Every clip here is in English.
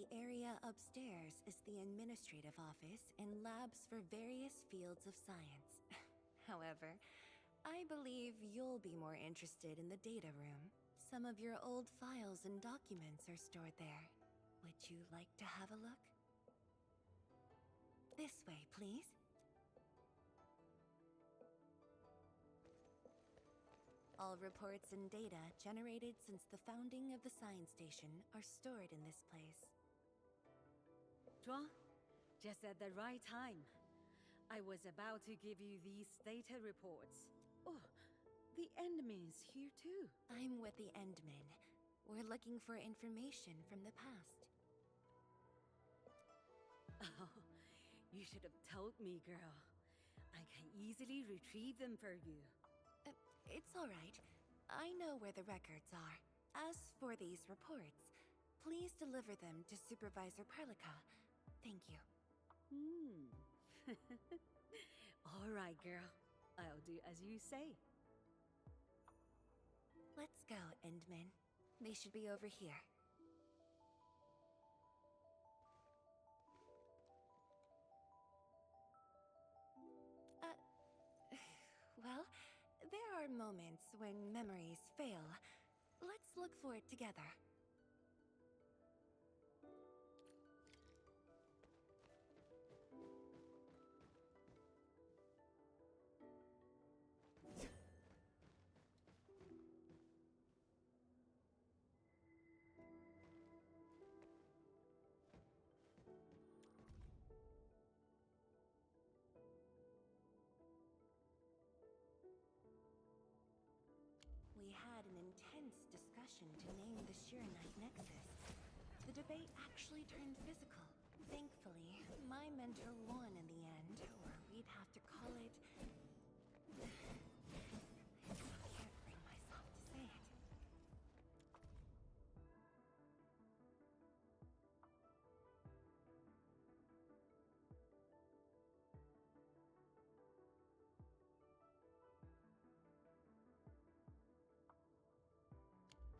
The area upstairs is the administrative office and labs for various fields of science. However, I believe you'll be more interested in the data room. Some of your old files and documents are stored there. Would you like to have a look? This way, please. All reports and data generated since the founding of the science station are stored in this place. Zhuang, just at the right time. I was about to give you these data reports. Oh, the Endman's here too. I'm with the Endman. We're looking for information from the past. Oh, you should have told me, girl. I can easily retrieve them for you. It's all right. I know where the records are. As for these reports, please deliver them to Supervisor Perlica. Thank you. All right, girl. I'll do as you say. Let's go, Endman. They should be over here. Well, there are moments when memories fail. Let's look for it together. We had an intense discussion to name the Shiranite Nexus. The debate actually turned physical. Thankfully, my mentor won in the end, or we'd have to call it... I still can't bring myself to say it.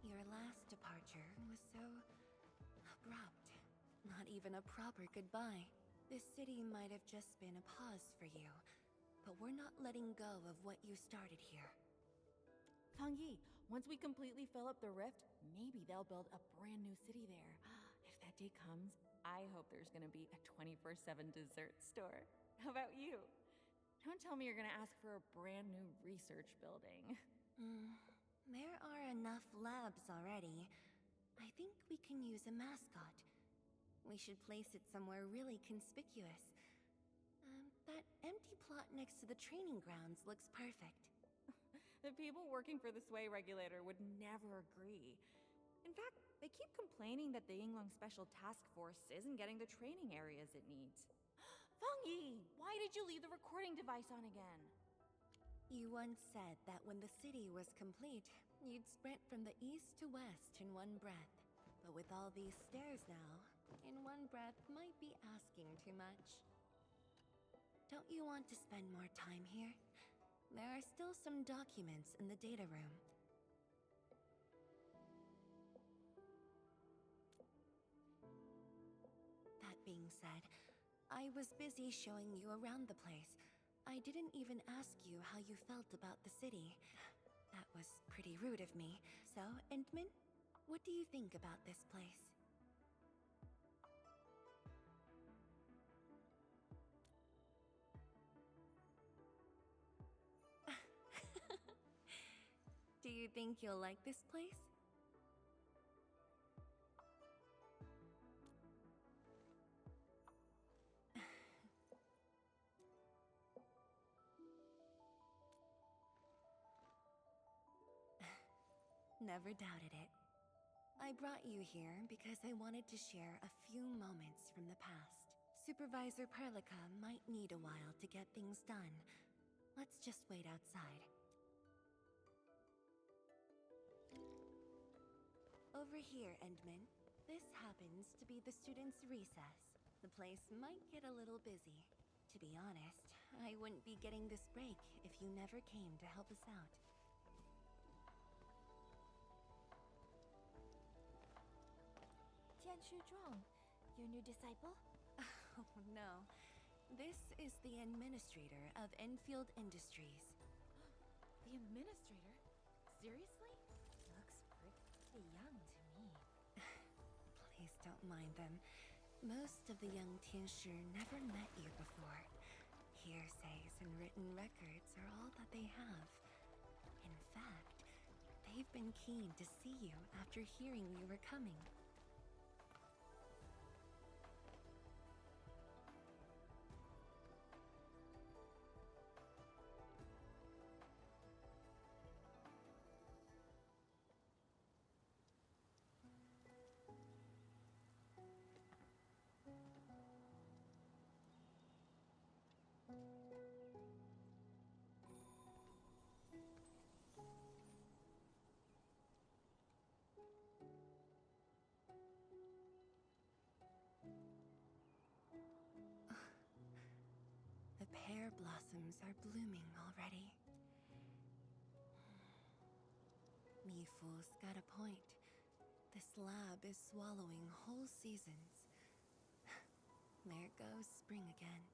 Your last departure was so abrupt. Not even a proper goodbye. This city might have just been a pause for you, but we're not letting go of what you started here. Fang Yi, once we completely fill up the rift, maybe they'll build a brand new city there. If that day comes, I hope there's gonna be a 24/7 dessert store. How about you? Don't tell me you're gonna ask for a brand new research building. There are enough labs already. I think we can use a mascot. We should place it somewhere really conspicuous. That empty plot next to the training grounds looks perfect. The people working for the Sway Regulator would never agree. In fact, they keep complaining that the Yinglong Special Task Force isn't getting the training areas it needs. Fang Yi, why did you leave the recording device on again? You once said that when the city was complete, you'd sprint from the east to west in one breath. But with all these stairs now, in one breath might be asking too much. Don't you want to spend more time here? There are still some documents in the data room. That being said, I was busy showing you around the place. I didn't even ask you how you felt about the city. That was pretty rude of me. So, Endman, what do you think about this place? Do you think you'll like this place? Never doubted it. I brought you here because I wanted to share a few moments from the past. Supervisor Perlica might need a while to get things done. Let's just wait outside. Over here, Endman. This happens to be the students' recess. The place might get a little busy. To be honest, I wouldn't be getting this break if you never came to help us out. Your new disciple? Oh, no. This is the administrator of Enfield Industries. The administrator? Seriously? Looks pretty young to me. Please don't mind them. Most of the young Tianshi never met you before. Hearsays and written records are all that they have. In fact, they've been keen to see you after hearing you were coming. The pear blossoms are blooming already. Mifu's got a point. This lab is swallowing whole seasons. There goes spring again.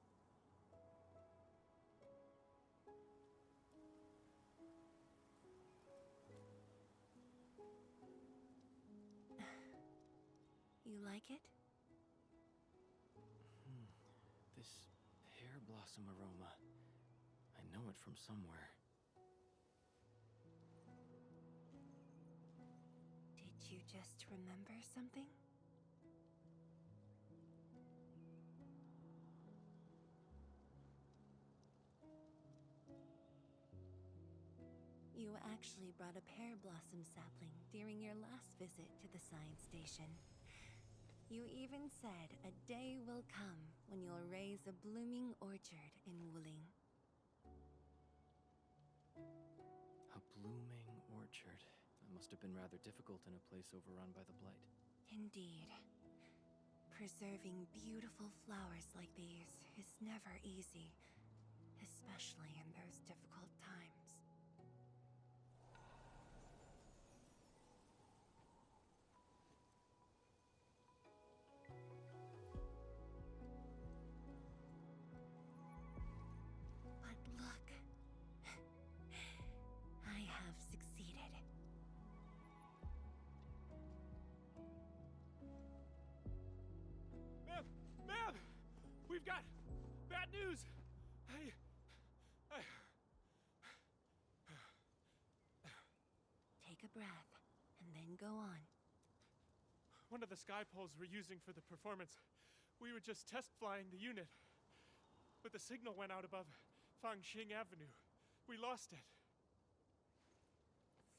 You like it? This pear blossom aroma. I know it from somewhere. Did you just remember something? You actually brought a pear blossom sapling during your last visit to the science station. You even said a day will come when you'll raise a blooming orchard in Wuling. A blooming orchard. That must have been rather difficult in a place overrun by the blight. Indeed. Preserving beautiful flowers like these is never easy, especially in those difficult times. But look, I have succeeded. Ma'am! Ma'am! We've got bad news! Take a breath, and then go on. One of the sky poles we're using for the performance, we were just test flying the unit. But the signal went out above Fangxing Avenue. We lost it.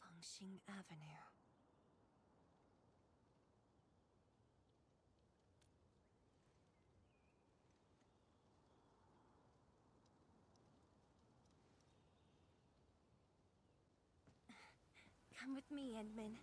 Fangxing Avenue. Come with me, Edmund.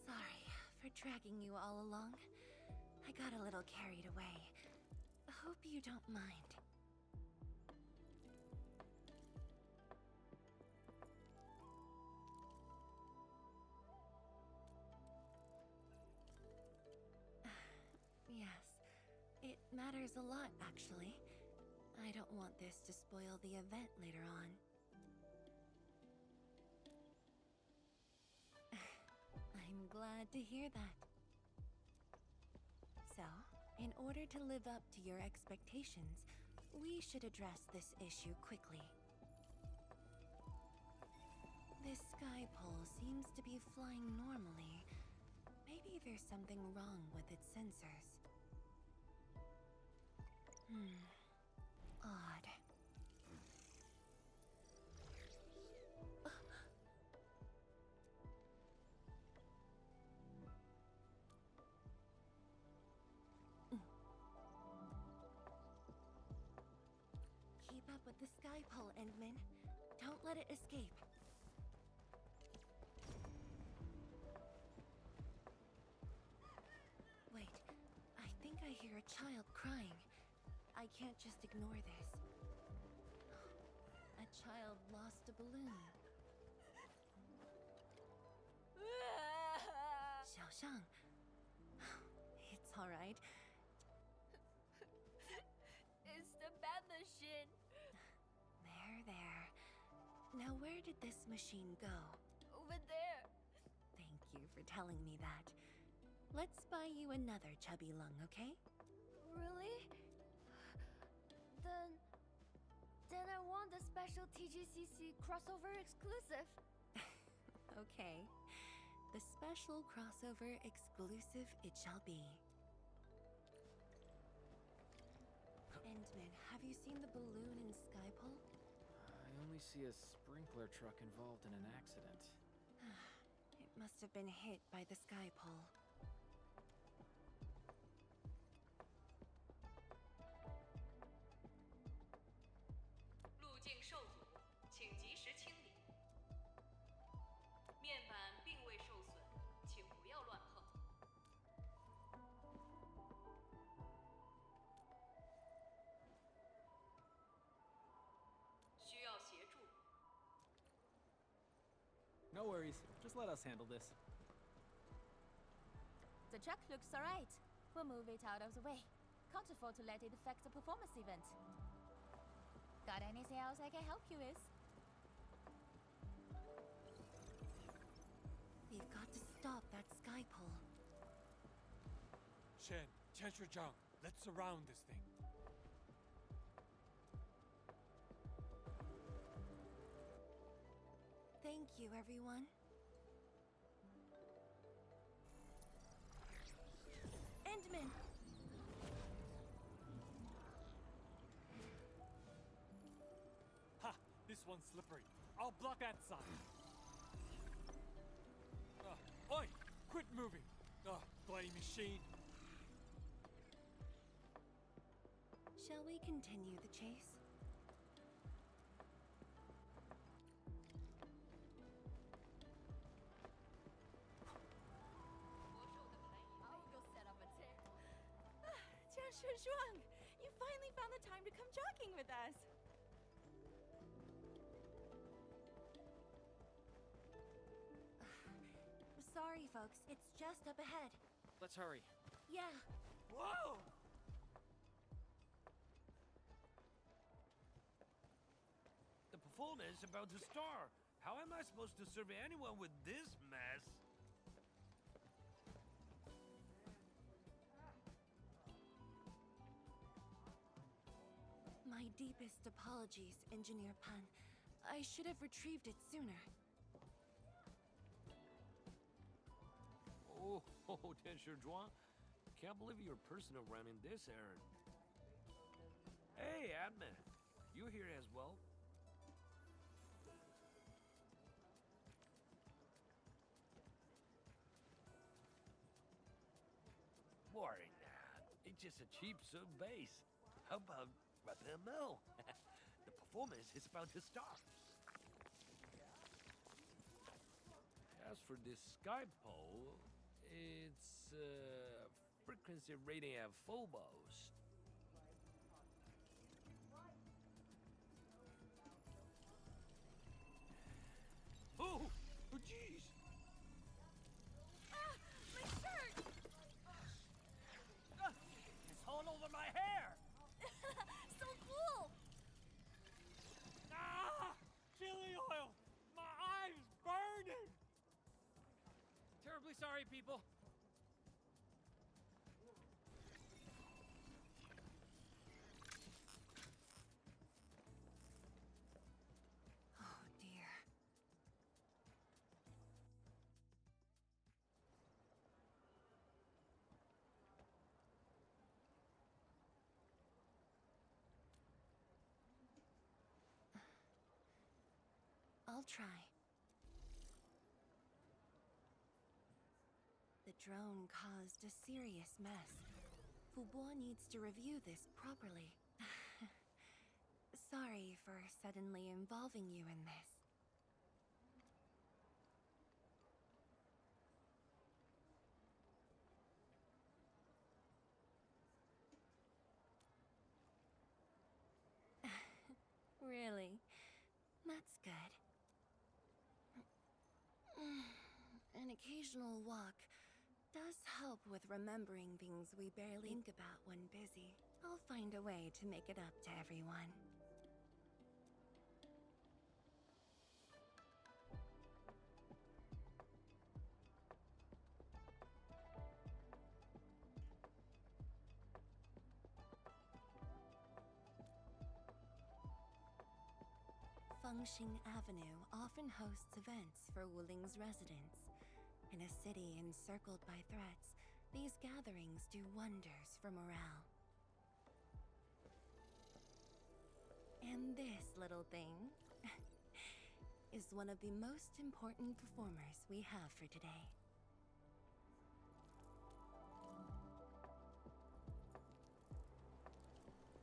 Sorry for dragging you all along. I got a little carried away. Hope you don't mind. Yes, it matters a lot, actually. I don't want this to spoil the event later on. I'm glad to hear that. So, in order to live up to your expectations, we should address this issue quickly. This sky pole seems to be flying normally. Maybe there's something wrong with its sensors. Odd. Keep up with the sky pole, Endman. Don't let it escape. Wait, I think I hear a child crying. I can't just ignore this. A child lost a balloon. Xiaoshang. It's alright. It's the bad machine. There. Now where did this machine go? Over there. Thank you for telling me that. Let's buy you another chubby lung, okay? Really? Then I want the special TGCC crossover exclusive. Okay. The special crossover exclusive it shall be. Endman, have you seen the balloon in Skypole? I only see a sprinkler truck involved in an accident. It must have been hit by the Skypole. No worries. Just let us handle this. The truck looks alright. We'll move it out of the way. Can't afford to let it affect the performance event. Got anything else I can help you with? We've got to stop that Skypole. Shen, Zhang, let's surround this thing. Thank you, everyone. Endman! Ha! This one's slippery. I'll block that side. Oi! Quit moving! Bloody machine. Shall we continue the chase? I'll go set up a tent. Zhuang, you finally found the time to come jogging with us. Sorry, folks. It's just up ahead. Let's hurry. Yeah. Whoa! The performance is about to start. How am I supposed to serve anyone with this mess? My deepest apologies, Engineer Pan. I should have retrieved it sooner. Oh, Zhuang. Can't believe you're personal running this errand. Hey, admin. You here as well? Boring that. It's just a cheap soup base. How about rapping a mill? The performance is about to start. As for this sky pole, it's frequency rating at phobos. Oh, jeez! Ah! My shirt! It's all over my hair! So cool! Ah! Chili oil! My eyes burning! Terribly sorry, people. Oh, dear. I'll try. The drone caused a serious mess. Fubo needs to review this properly. sorry for suddenly involving you in this. Really? That's good. An occasional walk does help with remembering things we barely think about when busy. I'll find a way to make it up to everyone. Fengxing Avenue often hosts events for Wuling's residents. In a city encircled by threats, these gatherings do wonders for morale. And this little thing is one of the most important performers we have for today.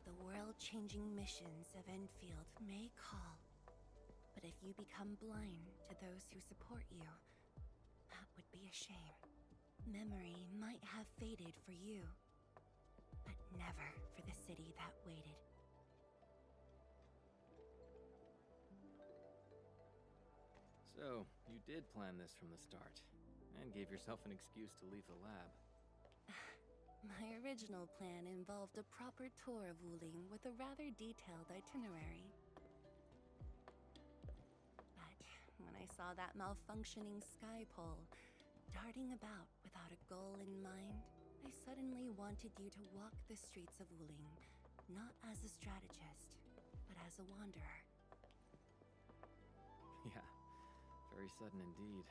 The world-changing missions of Enfield may call, but if you become blind to those who support you, that would be a shame. Memory might have faded for you, but never for the city that waited. So, you did plan this from the start, and gave yourself an excuse to leave the lab. My original plan involved a proper tour of Wuling with a rather detailed itinerary. But when I saw that malfunctioning sky pole darting about without a goal in mind, I suddenly wanted you to walk the streets of Wuling, not as a strategist, but as a wanderer. Yeah, very sudden indeed.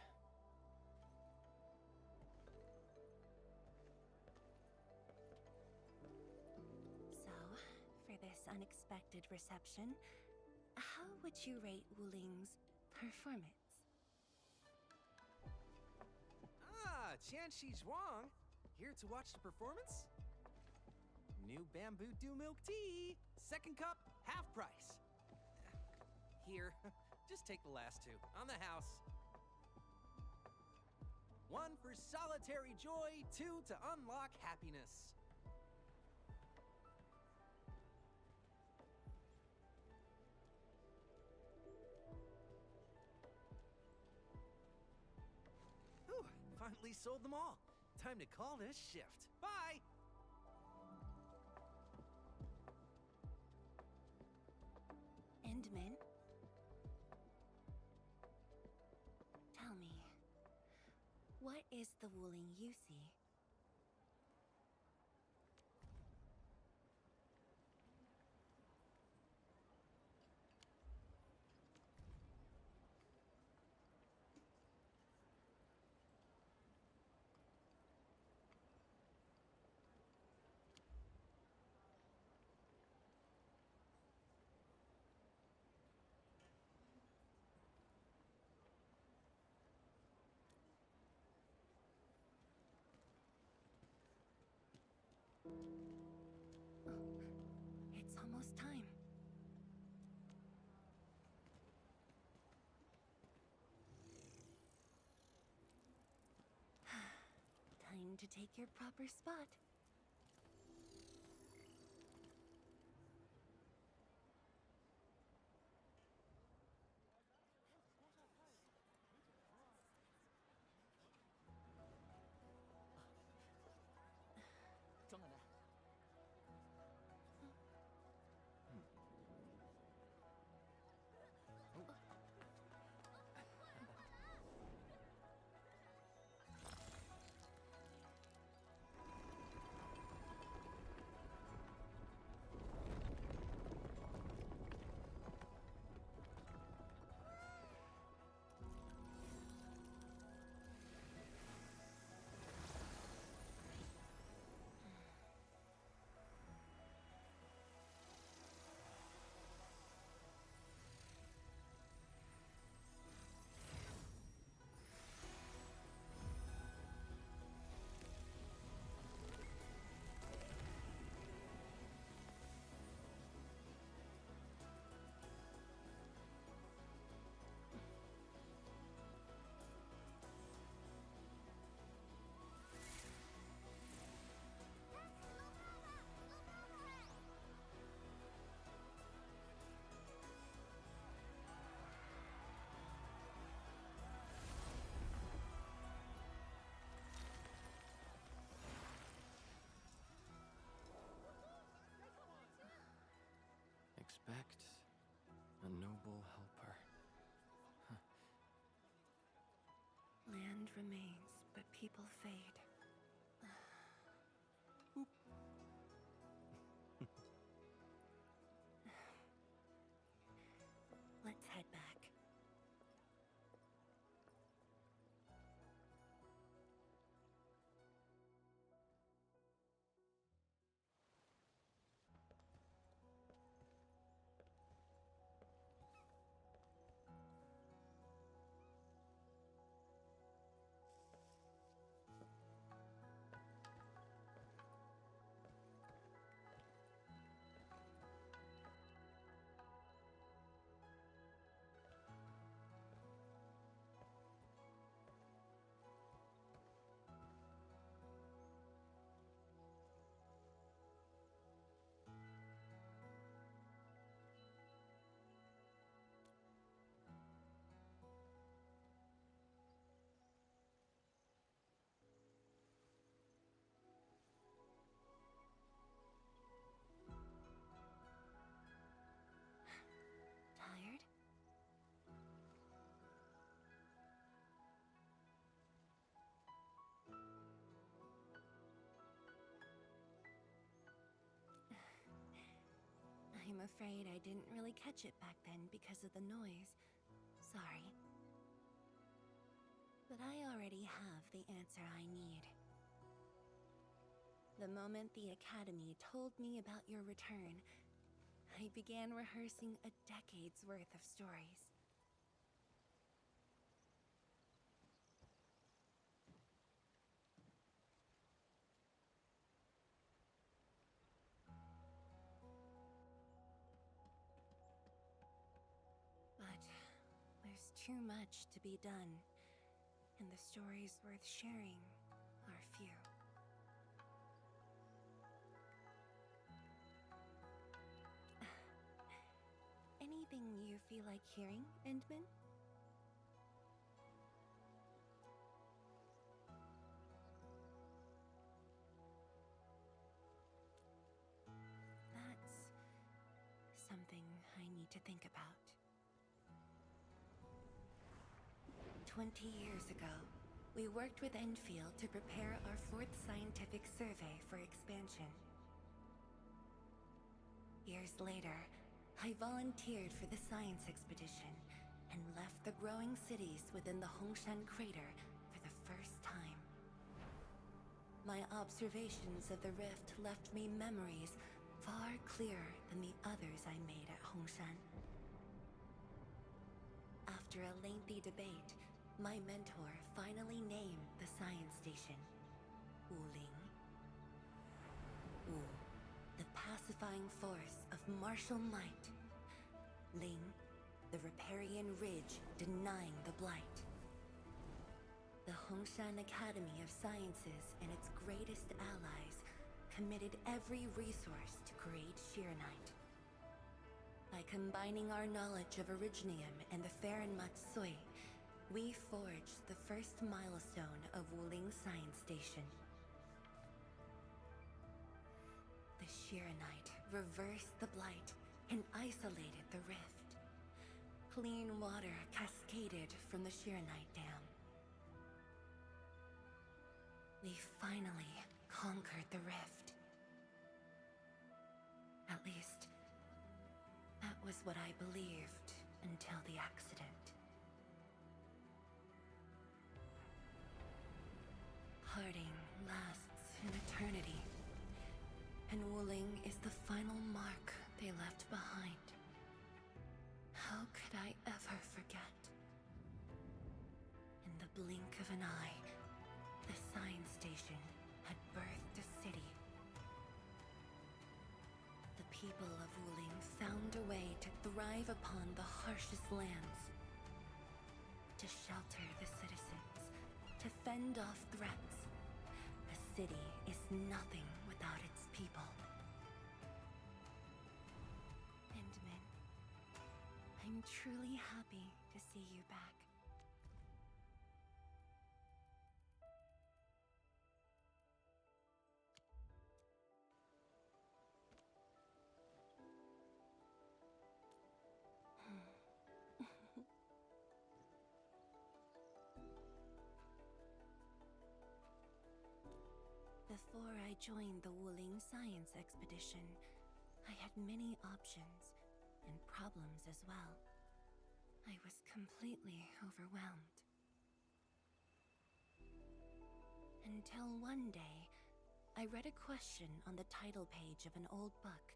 So, for this unexpected reception, how would you rate Wuling's performance? Ah, Qianxi Zhuang. Here to watch the performance? New bamboo dew milk tea. Second cup, half price. Here, just take the last two. On the house. One for solitary joy, two to unlock happiness. Whew, finally sold them all. Time to call this shift. Bye! Endman? Tell me, what is the Wuling you see? It's almost time. Time to take your proper spot. Respect, a noble helper. Land remains, but people fade. Let's head back. Tired? I'm afraid I didn't really catch it back then because of the noise. Sorry. But I already have the answer I need. The moment the Academy told me about your return, I began rehearsing a decade's worth of stories. But there's too much to be done, and the stories worth sharing are few. Anything you feel like hearing, Endman? That's something I need to think about. 20 years ago, we worked with Enfield to prepare our 4th scientific survey for expansion. Years later, I volunteered for the science expedition and left the growing cities within the Hongshan crater for the first time. My observations of the rift left me memories far clearer than the others I made at Hongshan. After a lengthy debate, my mentor finally named the science station Wuling. Wu, the pacifying force of martial might. Ling, the riparian ridge denying the blight. The Hongshan Academy of Sciences and its greatest allies committed every resource to create Shiranite. By combining our knowledge of Originium and the Farron Matsui, we forged the first milestone of Wuling Science Station. The Shiranite reversed the blight and isolated the rift. Clean water cascaded from the Shiranite Dam. We finally conquered the rift. At least, that was what I believed until the accident. Parting lasts an eternity, and Wuling is the final mark they left behind. How could I ever forget? In the blink of an eye, the science station had birthed a city. The people of Wuling found a way to thrive upon the harshest lands, to shelter the citizens, to fend off threats. A city is nothing without its people. Endman, I'm truly happy to see you back. Before I joined the Wuling science expedition, I had many options and problems as well. I was completely overwhelmed. Until one day, I read a question on the title page of an old book.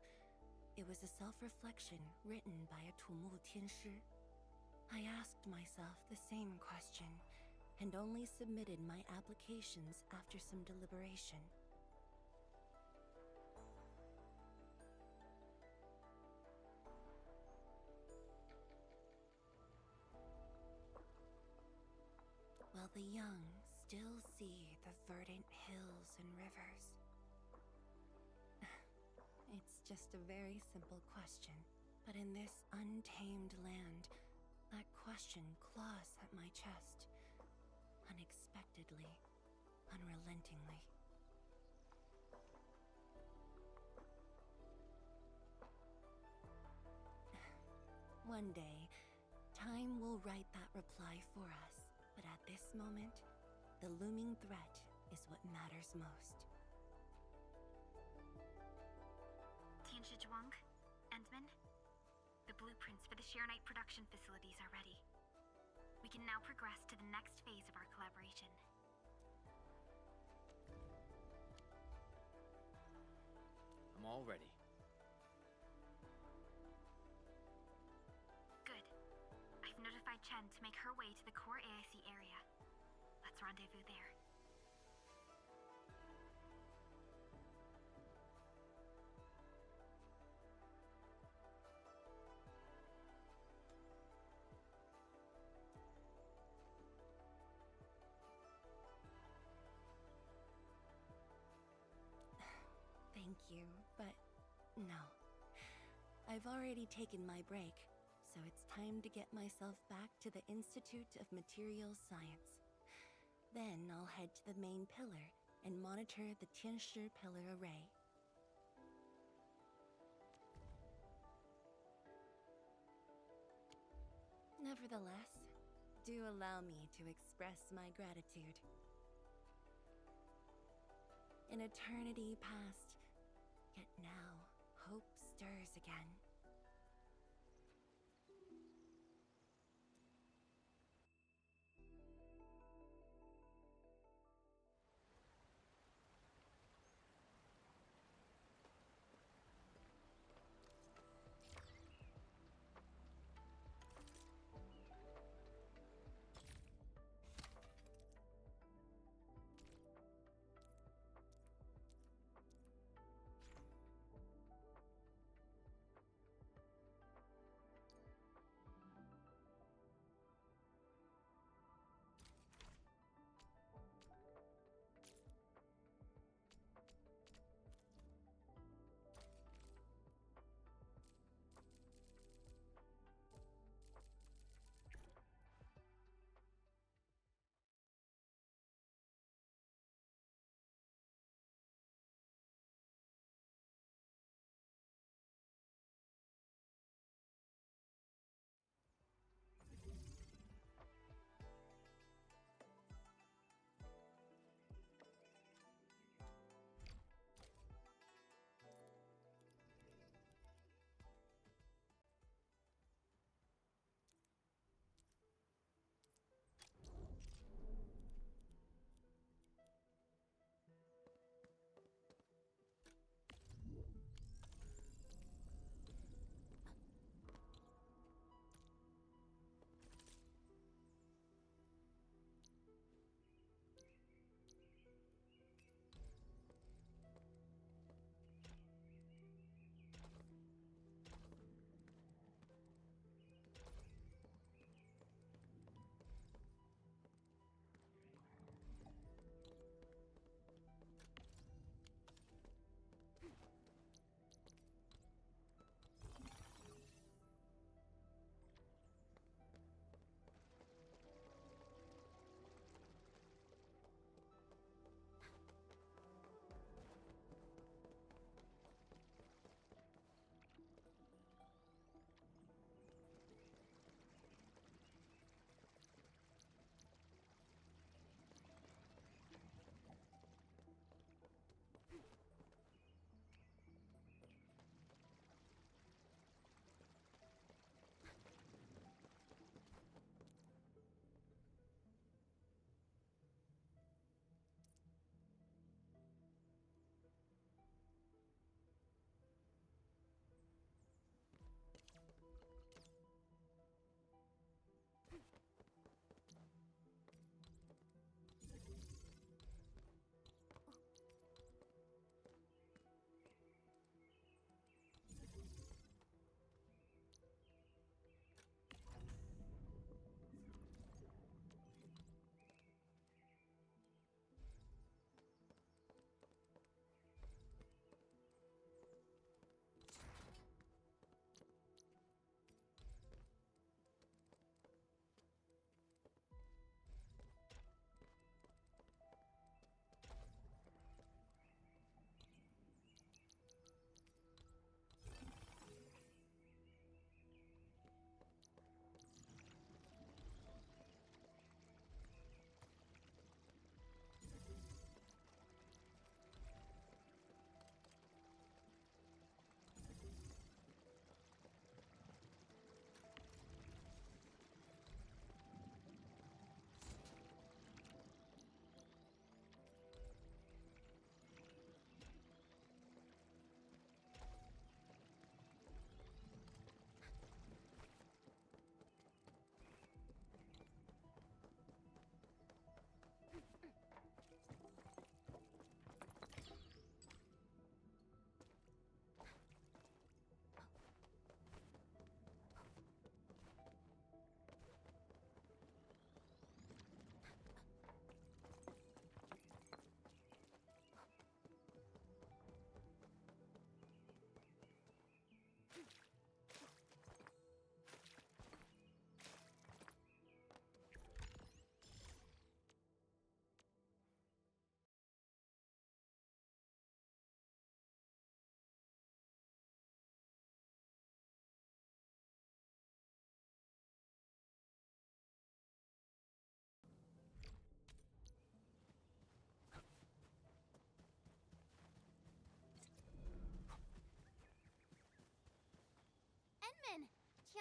It was a self-reflection written by a Tumu Tianshi. I asked myself the same question, and only submitted my applications after some deliberation. While the young still see the verdant hills and rivers. It's just a very simple question, but in this untamed land, that question claws at my chest, unexpectedly, unrelentingly. One day, time will write that reply for us, but at this moment, the looming threat is what matters most. Tianshi Zhuang, Endman, the blueprints for the Sheernite production facilities are ready. We can now progress to the next phase of our collaboration. I'm all ready. Good. I've notified Chen to make her way to the core AIC area. Let's rendezvous there. Thank you, but no. I've already taken my break, so it's time to get myself back to the Institute of Materials Science. Then I'll head to the main pillar and monitor the Tianshi pillar array. Nevertheless, do allow me to express my gratitude. An eternity passed, yet now hope stirs again.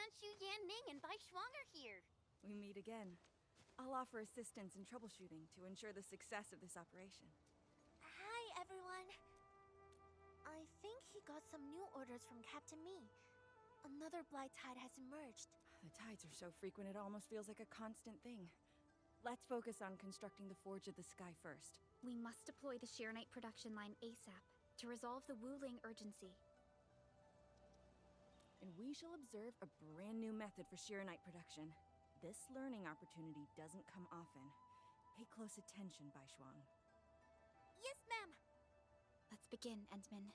Tianshu, Yan Ning, and Bai Shuang are here. We meet again. I'll offer assistance in troubleshooting to ensure the success of this operation. Hi, everyone. I think he got some new orders from Captain Mi. Another blight tide has emerged. The tides are so frequent it almost feels like a constant thing. Let's focus on constructing the Forge of the Sky first. We must deploy the Sheernite production line ASAP to resolve the Wuling urgency. And we shall observe a brand new method for Sheernite production. This learning opportunity doesn't come often. Pay close attention, Bai Shuang. Yes, ma'am. Let's begin, Endman.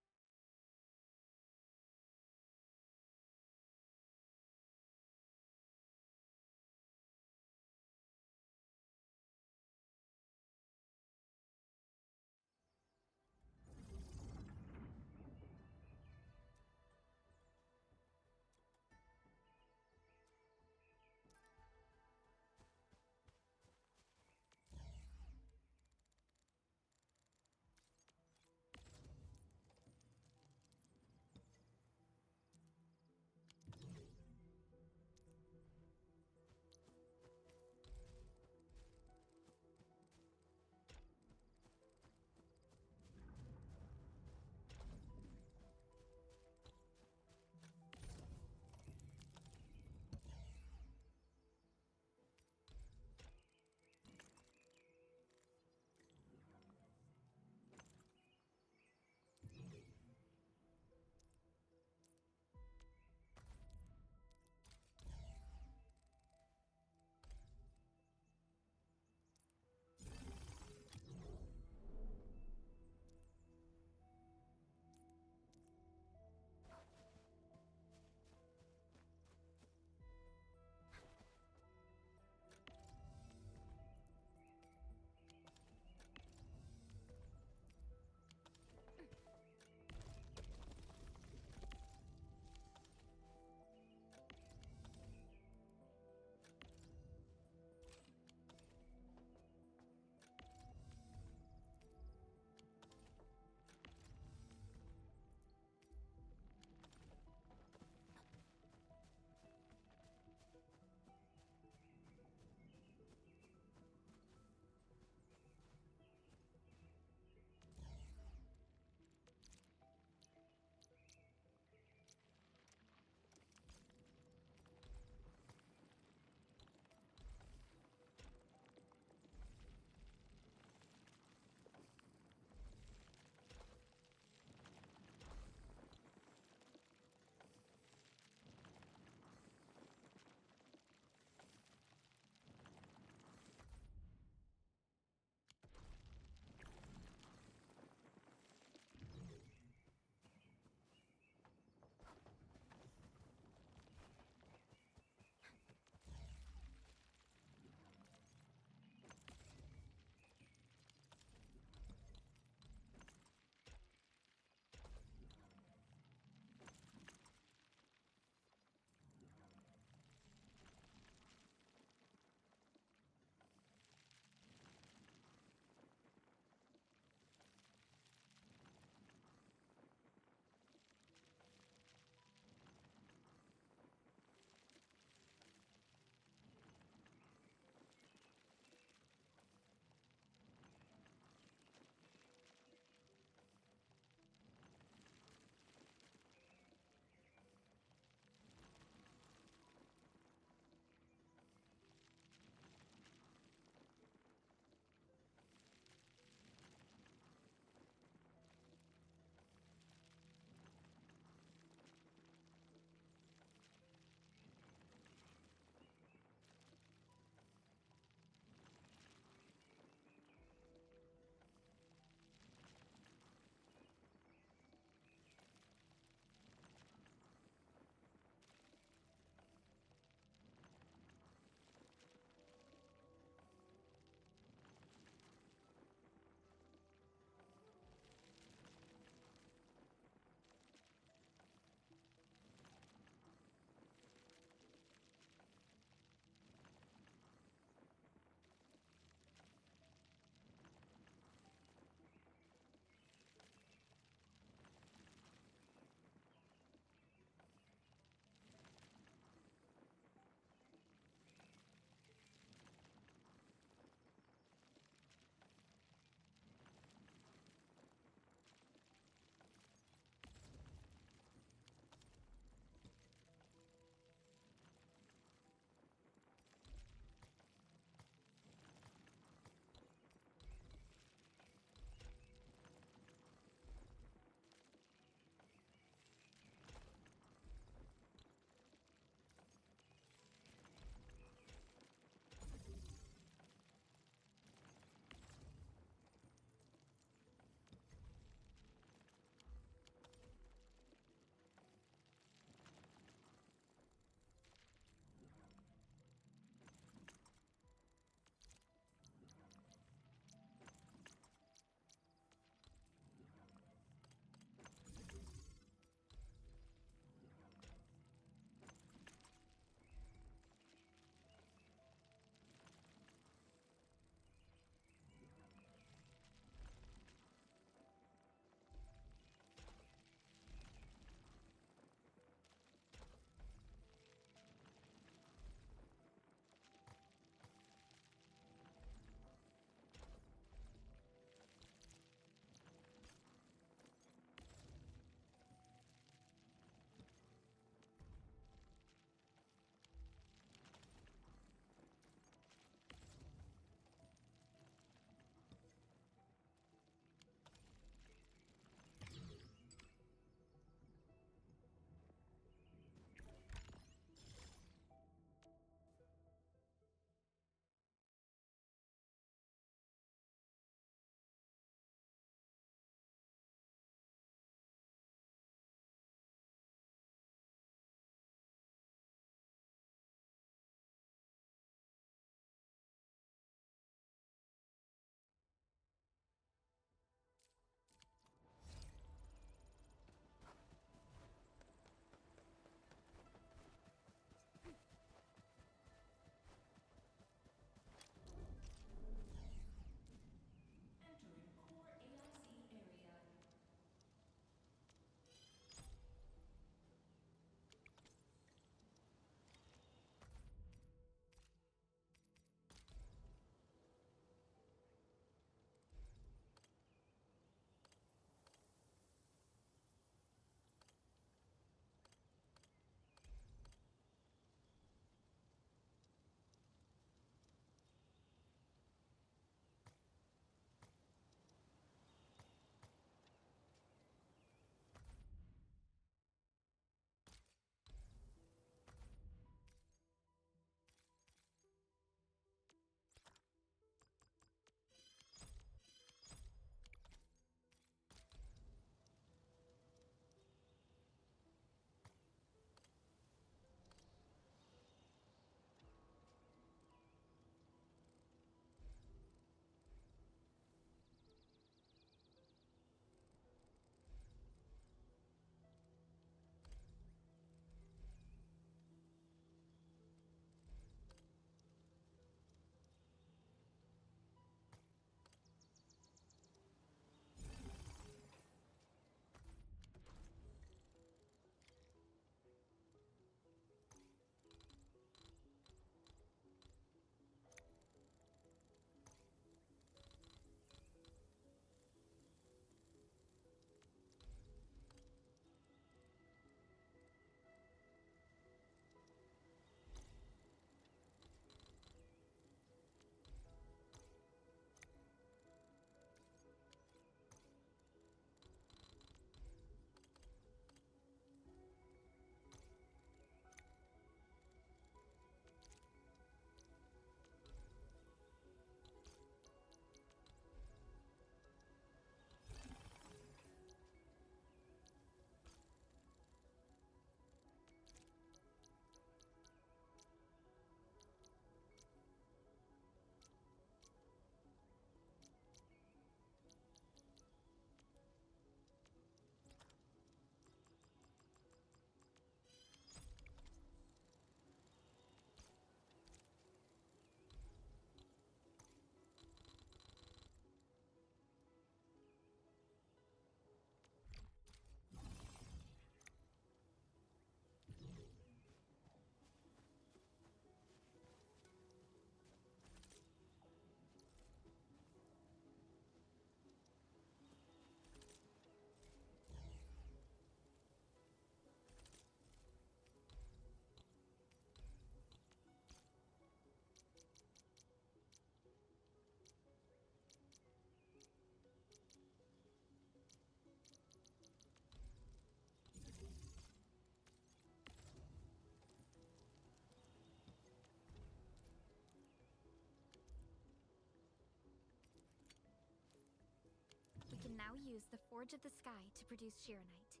use the Forge of the Sky to produce Shironite.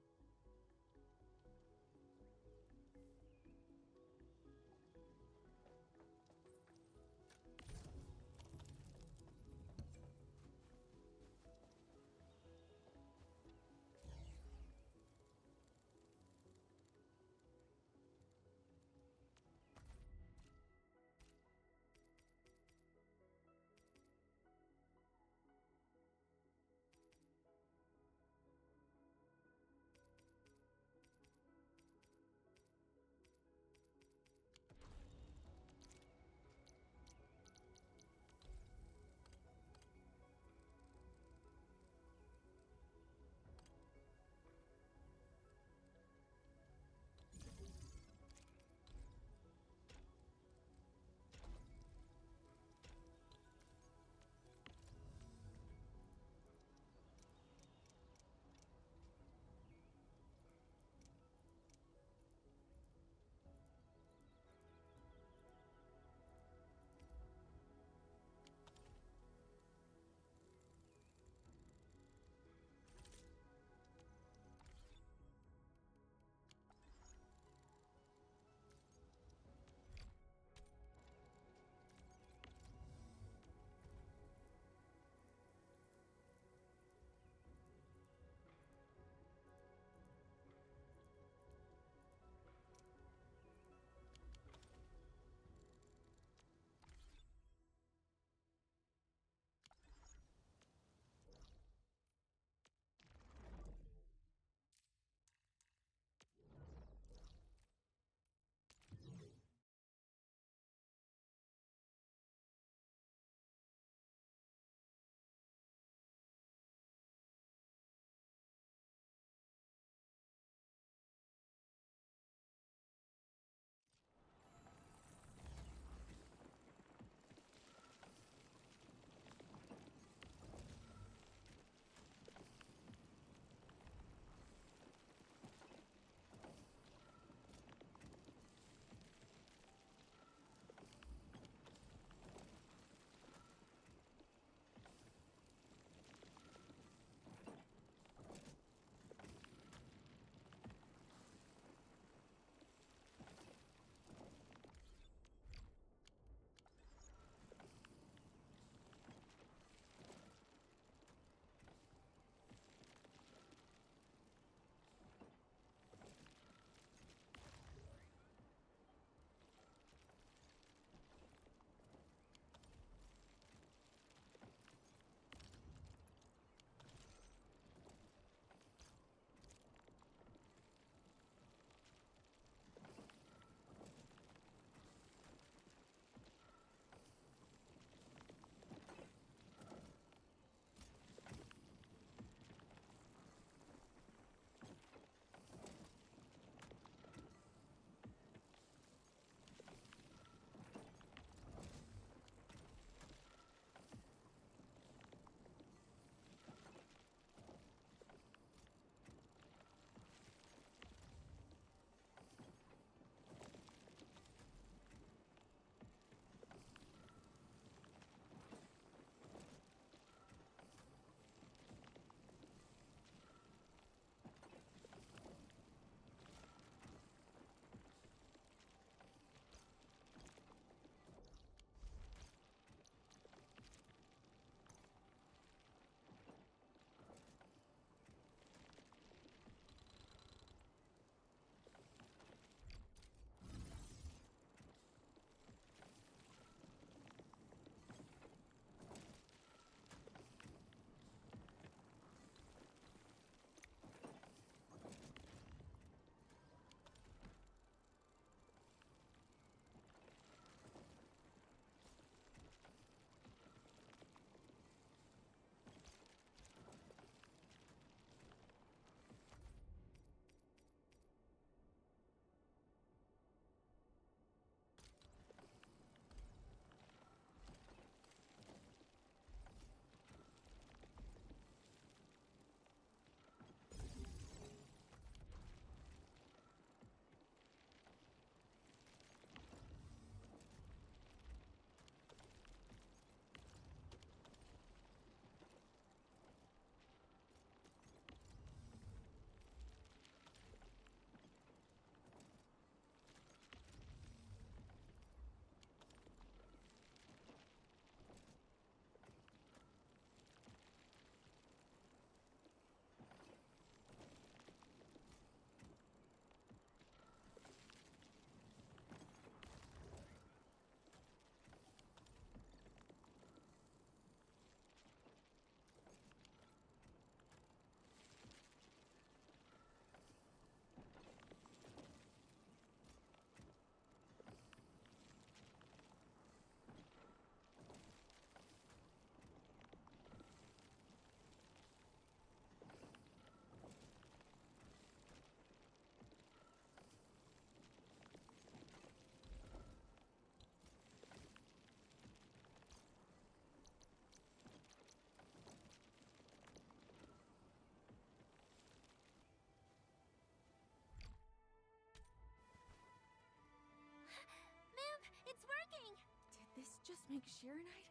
just make Sheeranite?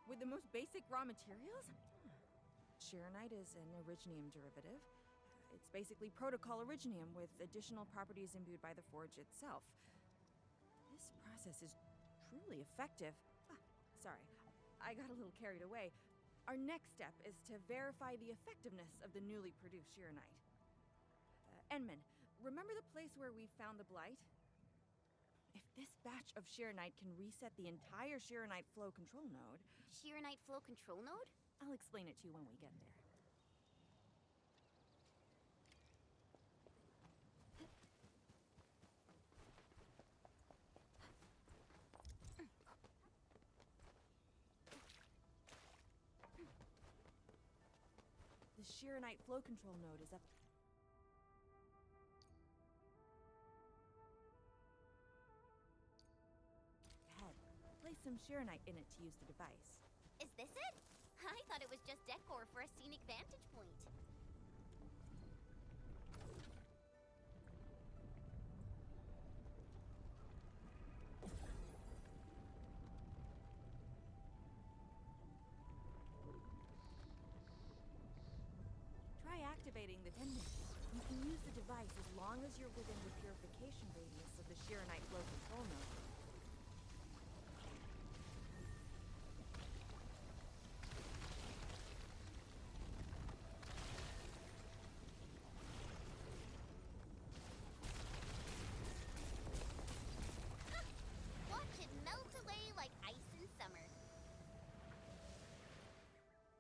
With the most basic raw materials? Sheeranite is an originium derivative. It's basically protocol originium with additional properties imbued by the forge itself. This process is truly effective. Sorry, I got a little carried away. Our next step is to verify the effectiveness of the newly produced Sheeranite. Enman, remember the place where we found the blight? If this batch of Sheeranite can reset the entire Sheeranite flow control node... Sheeranite flow control node? I'll explain it to you when we get there. The Sheeranite flow control node is up. Ahead. Place some Sheeranite in it to use the device. Is this it? I thought it was just decor for a scenic vantage point. Try activating the pendant. You can use the device as long as you're within the purification radius of the Sheeranite flow control node. Watch it melt away like ice in summer.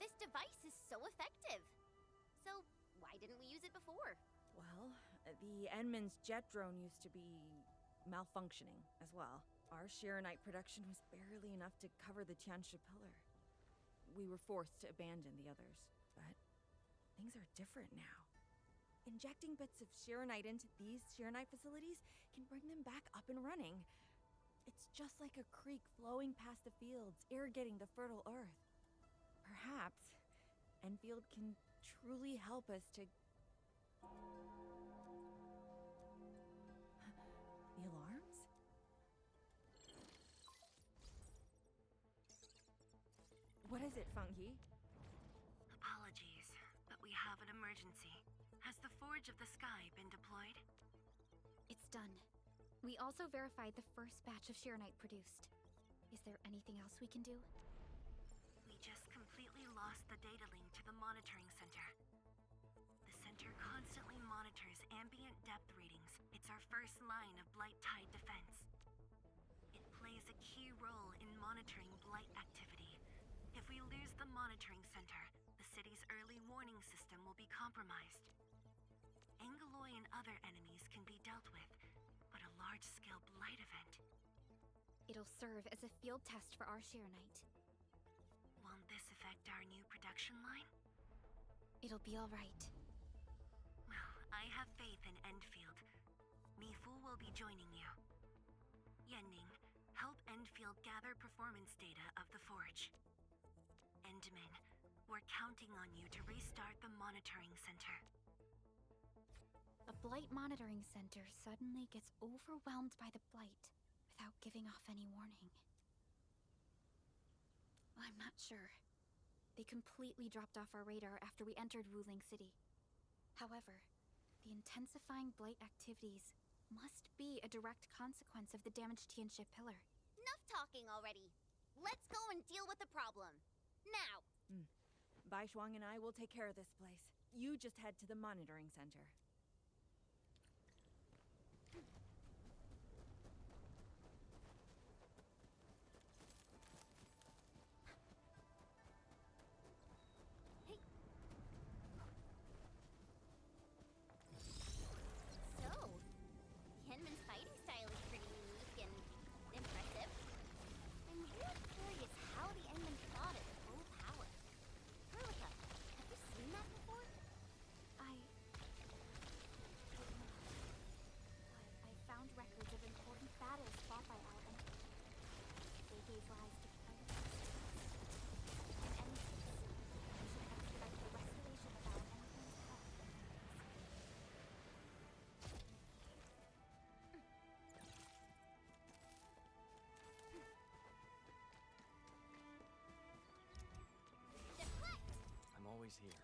This device is so effective. So, why didn't we use it before? Well, the Enman's jet drone used to be malfunctioning as well. Our Sheeranite production was barely enough to cover the Tianshi pillar. We were forced to abandon the others, but things are different now. Injecting bits of Sheeranite into these Sheeranite facilities can bring them back up and running. It's just like a creek flowing past the fields, irrigating the fertile earth. Perhaps Enfield can truly help us to... The alarms? What is it, Fungi? Apologies, but we have an emergency. Has the Forge of the Sky been deployed? It's done. We also verified the first batch of Sheeranite produced. Is there anything else we can do? We just completely lost the data link to the monitoring center. The center constantly monitors ambient depth readings. It's our first line of Blight Tide defense. It plays a key role in monitoring Blight activity. If we lose the monitoring center, the city's early warning system will be compromised. Angeloy and other enemies can be dealt with, but a large-scale Blight event... It'll serve as a field test for our Sheeranite. Won't this affect our new production line? It'll be all right. Well, I have faith in Enfield. Mifu will be joining you. Yenning, help Enfield gather performance data of the Forge. Endman, we're counting on you to restart the monitoring center. A Blight monitoring center suddenly gets overwhelmed by the Blight without giving off any warning. I'm not sure. They completely dropped off our radar after we entered Wuling City. However, the intensifying Blight activities must be a direct consequence of the damaged Tianshi pillar. Enough talking already. Let's go and deal with the problem. Now! Bai Shuang and I will take care of this place. You just head to the monitoring center. So, Henman's fighting style is pretty unique and impressive. I'm real curious how the Enman fought at full power. Perlica, have you seen that before? he's here.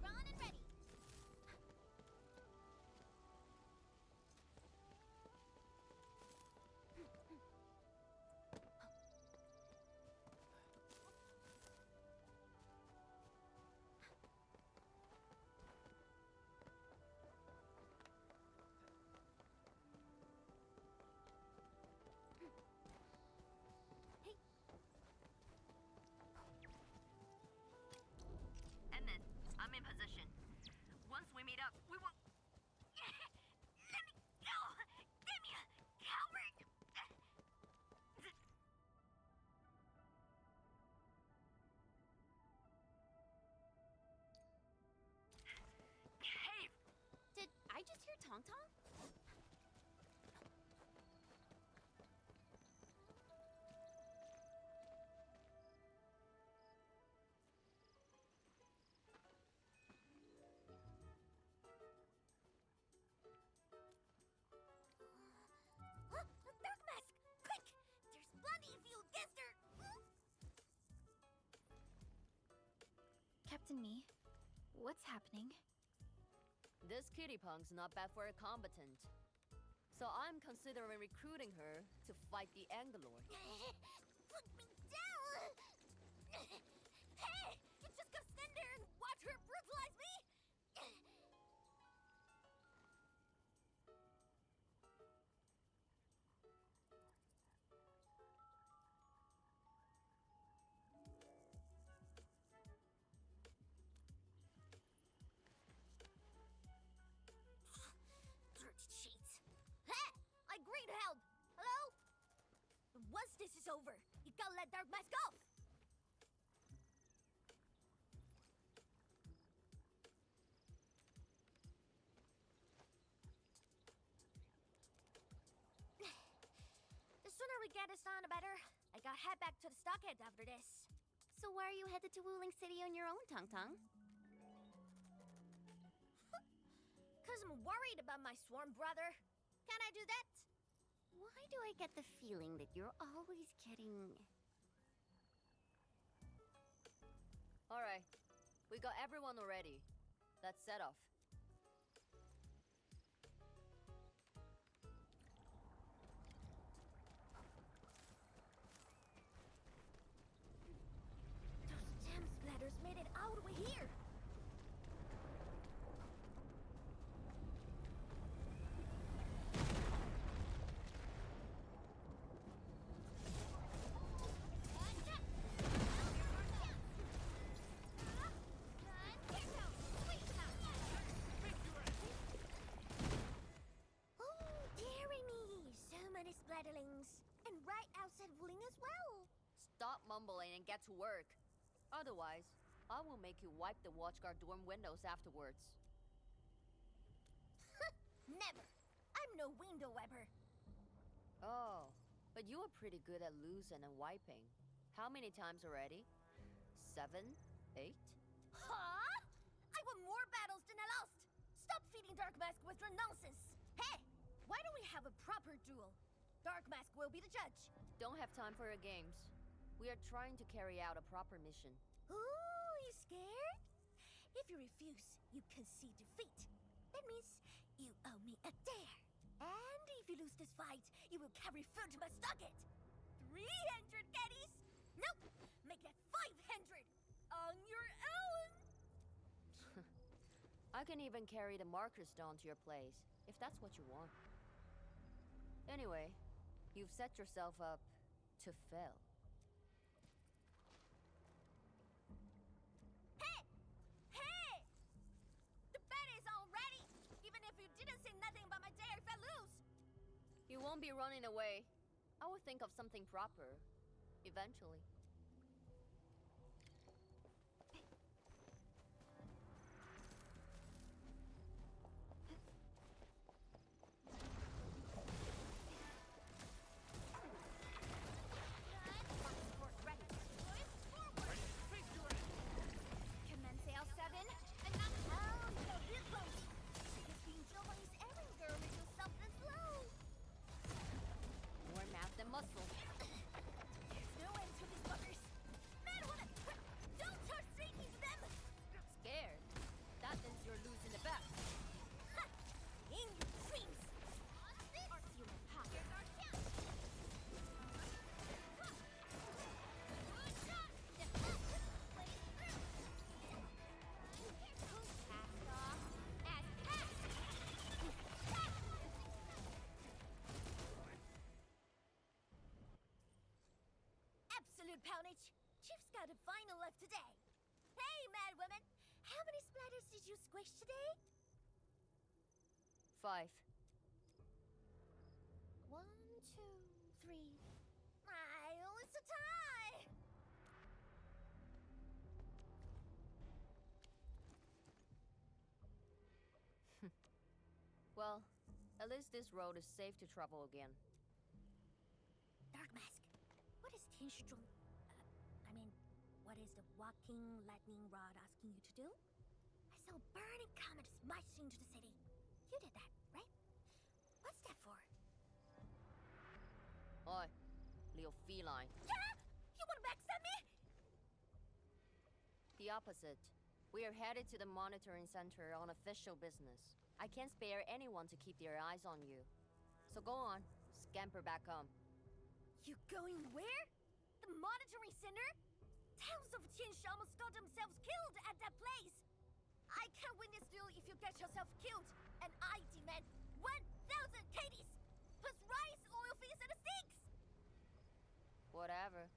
Drawn and ready. Edmund, I'm in position. Once we meet up, we will. Let me go! Damn you, coward! Cave! Did I just hear Tong Tong? Dark Mask! Quick! There's plenty of you against her! Captain Me, what's happening? This kitty punk's not bad for a combatant. So I'm considering recruiting her to fight the Angelord. Put me down! Hey! You just gonna stand there and watch her brutalize me? Dirty cheats. Hey! I agree to help! Hello? Once this is over, you gotta let Dark Mask off! The sooner we get this done, the better. I gotta head back to the stockade after this. So why are you headed to Wuling City on your own, Tong Tong? Cause I'm worried about my swarm brother. Can I do that? Why do I get the feeling that you're always getting... Alright, we got everyone already. Let's set off. Those damn splatters made it all the way here. Oh, dearie me. So many splatterlings. And right outside Wuling as well. Stop mumbling and get to work. Otherwise, I will make you wipe the watchguard dorm windows afterwards. Never. I'm no window wiper. Oh, but you are pretty good at losing and wiping. How many times already? 7? 8? Huh? I won more battles than I lost. Stop feeding Dark Mask with your nonsense. Hey, why don't we have a proper duel? Dark Mask will be the judge. Don't have time for your games. We are trying to carry out a proper mission. Ooh, you scared? If you refuse, you concede defeat. That means you owe me a dare. And if you lose this fight, you will carry food to my stockade. 300 caddies? Nope, make that 500 on your own. I can even carry the marker stone to your place, if that's what you want. Anyway, You've set yourself up to fail. Hey! Hey! The bet is all ready! Even if you didn't say nothing about my dare if I lose! You won't be running away. I will think of something proper. Eventually. Commence L7, and not how you know this close. Because being Jovan is every girl is just something slow. More math than muscle. There's no end to these buggers. Man, what a... Don't charge straight into them! Scared? That means you're losing the bet. Ha! In your dreams! Arceus power. Here's our chance! Good shot! Play through! Cast off as cast! Absolute poundage! Chief's got a final left today. Hey, mad woman! How many splatters did you squish today? 5. 1, 2, 3. Oh, it's a tie! Well, at least this road is safe to travel again. Dark Mask, what is Tianshizhong... what is the walking lightning rod asking you to do? I saw a burning comet smash into the city. You did that, right? What's that for? Oi, little feline. Yeah! You wanna backstab me? The opposite. We are headed to the monitoring center on official business. I can't spare anyone to keep their eyes on you. So go on, scamper back home. You going where? The monitoring center? Thousands of Tianshi almost got themselves killed at that place. I can't win this duel if you get yourself killed. And I demand 1,000 Katie's! Plus rice, oil fees, and a stinks! Whatever.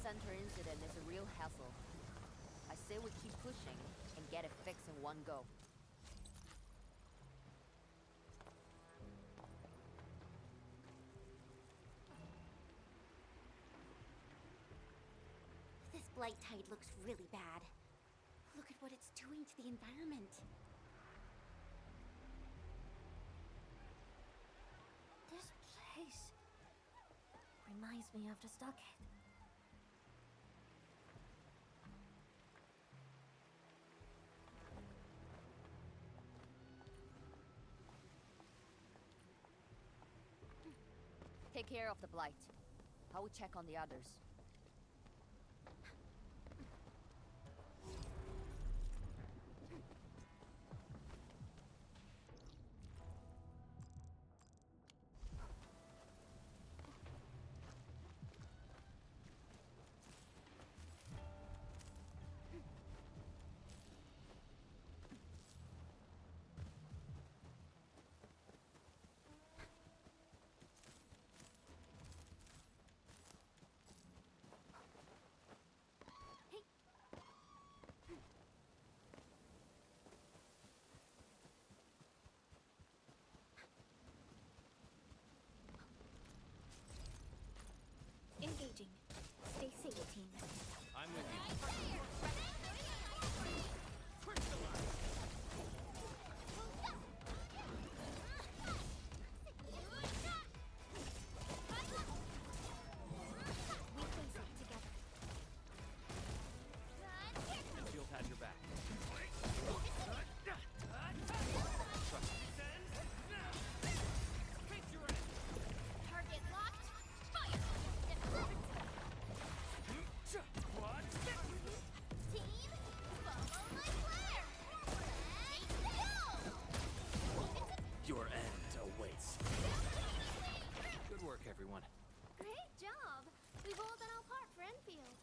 center incident is a real hassle. I say we keep pushing and get it fixed in one go. This blight tide looks really bad. Look at what it's doing to the environment. This place reminds me of the stockade. Take care of the blight. I will check on the others. Engaging. Stay safe, team. I'm with you. We face it together. And she'll have your back. Target locked. Fire! Team, follow my flare! Your end awaits. Good work, everyone. Great job! We've all done our part for Enfield.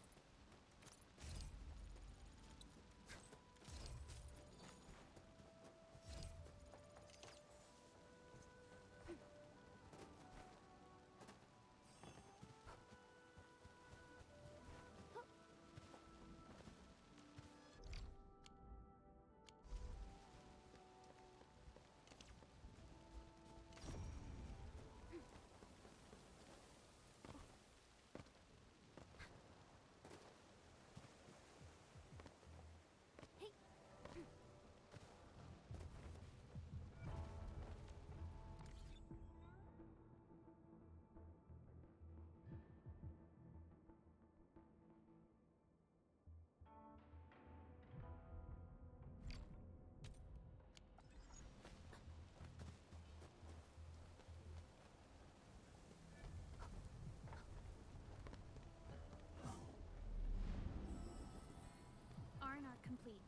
R&R complete.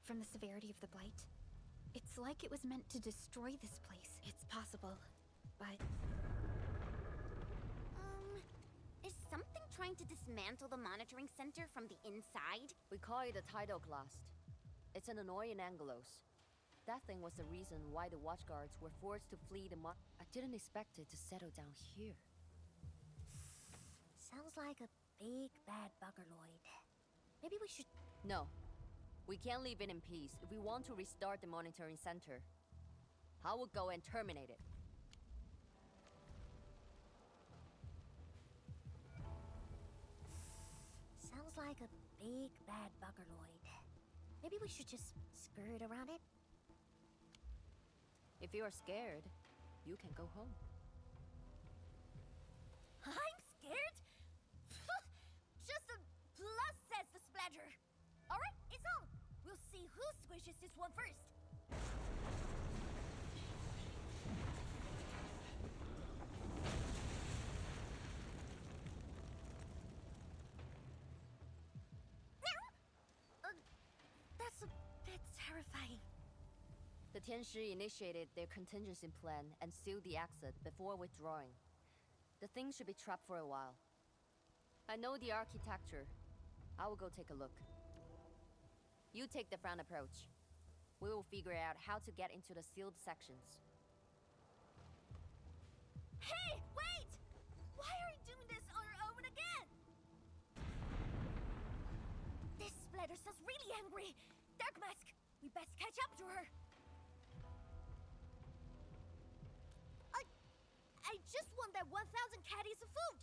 From the severity of the blight, it's like it was meant to destroy this place. It's possible, but Is something trying to dismantle the monitoring center from the inside? We call it a tidal blast. It's an annoying Angelos. That thing was the reason why the watchguards were forced to flee the I didn't expect it to settle down here. Sounds like a big bad buggerloid. Maybe we should... No. We can't leave it in peace if we want to restart the monitoring center. I will go and terminate it. Sounds like a big bad buggerloid. Maybe we should just skirt around it? If you are scared, you can go home. squishes this one first. That's a bit terrifying. The Tianshi initiated their contingency plan and sealed the exit before withdrawing. The thing should be trapped for a while. I know the architecture. I will go take a look. You take the front approach. We will figure out how to get into the sealed sections. Hey, wait! Why are you doing this on your own again? This splatter sounds really angry. Dark Mask, we best catch up to her. I just want that 1,000 caddies of food.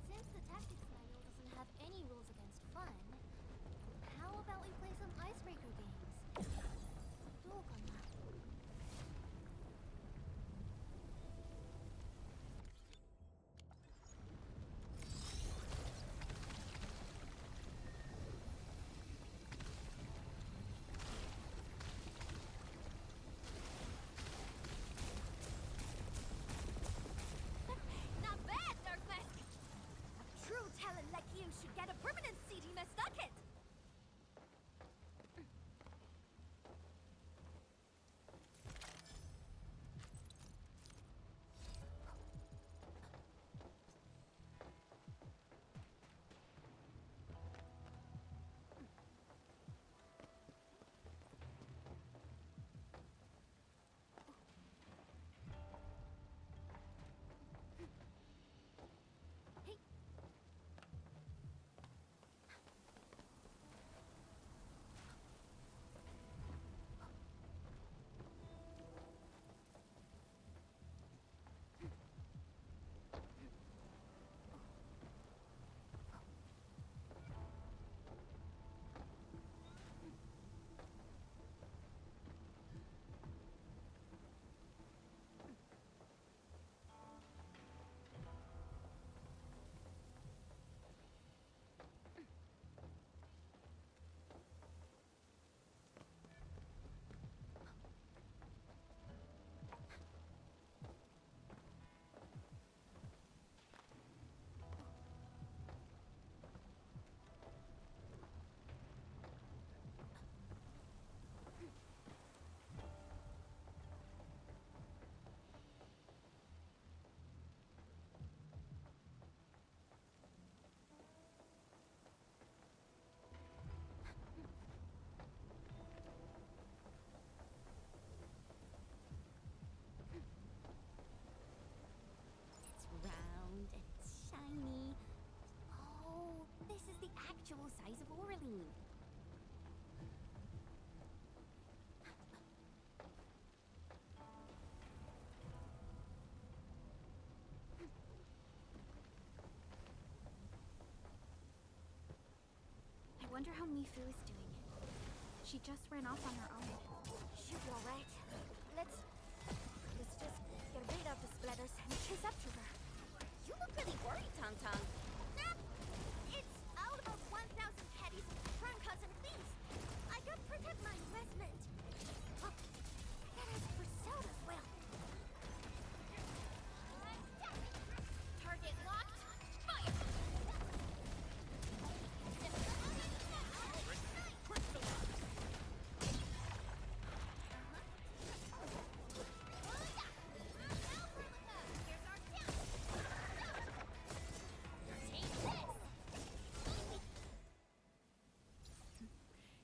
Since the tactics manual doesn't have any rules against fun, how about we play some icebreaker games? どうかな? Not bad, Dark Mask! A true talent like you should get a permanent seat in my stocket! Round and shiny. Oh, this is the actual size of Orlean. I wonder how Mifu is doing. She just ran off on her own. She'll be alright. Let's just get rid of the splatters and chase up to her. You look pretty worried, Tang Tang. Nah, it's all about 1,000 caddies of trancas and thieves. I gotta protect my investment. Oh, that has for sale as well. Target locked. Fire!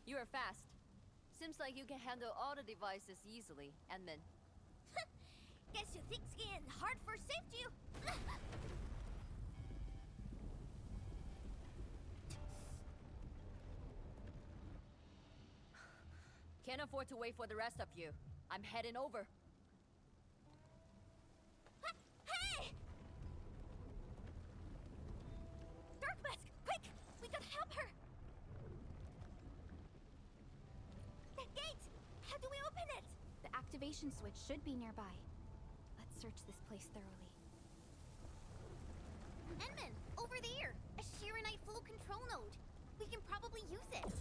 You are fast. Seems like you can handle all the devices easily, Edmund. Guess you thick skin, hard for safety. Can't afford to wait for the rest of you. I'm heading over. Hey! Dark Mask, quick! activation switch should be nearby. Let's search this place thoroughly. Enman, over there! A Shiranite flow control node. We can probably use it.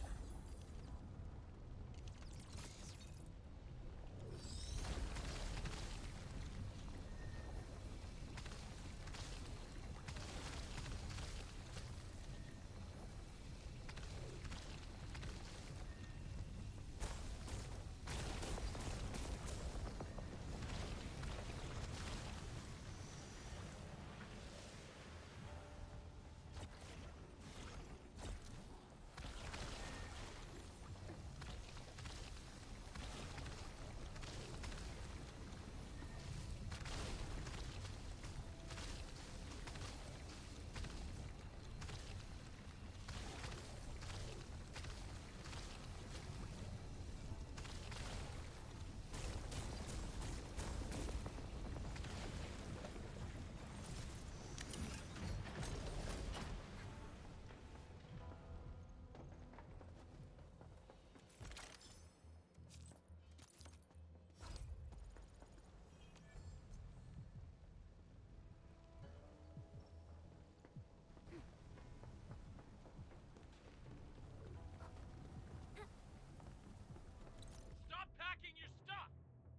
Stop packing your stuff!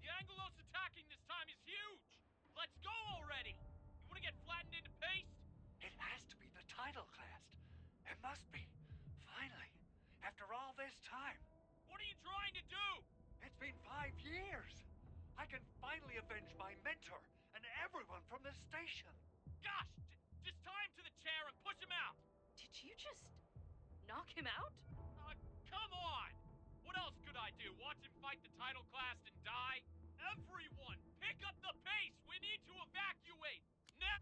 The Angelos attacking this time is huge! Let's go already! You wanna get flattened into paste? It has to be the title class. It must be. Finally. After all this time. What are you trying to do? It's been 5 years. I can finally avenge my mentor and everyone from the station. Gosh! Just tie him to the chair and push him out! Did you just knock him out? Come on! What else could I do? Watch him fight the title class and die? Everyone, pick up the pace! We need to evacuate! Now!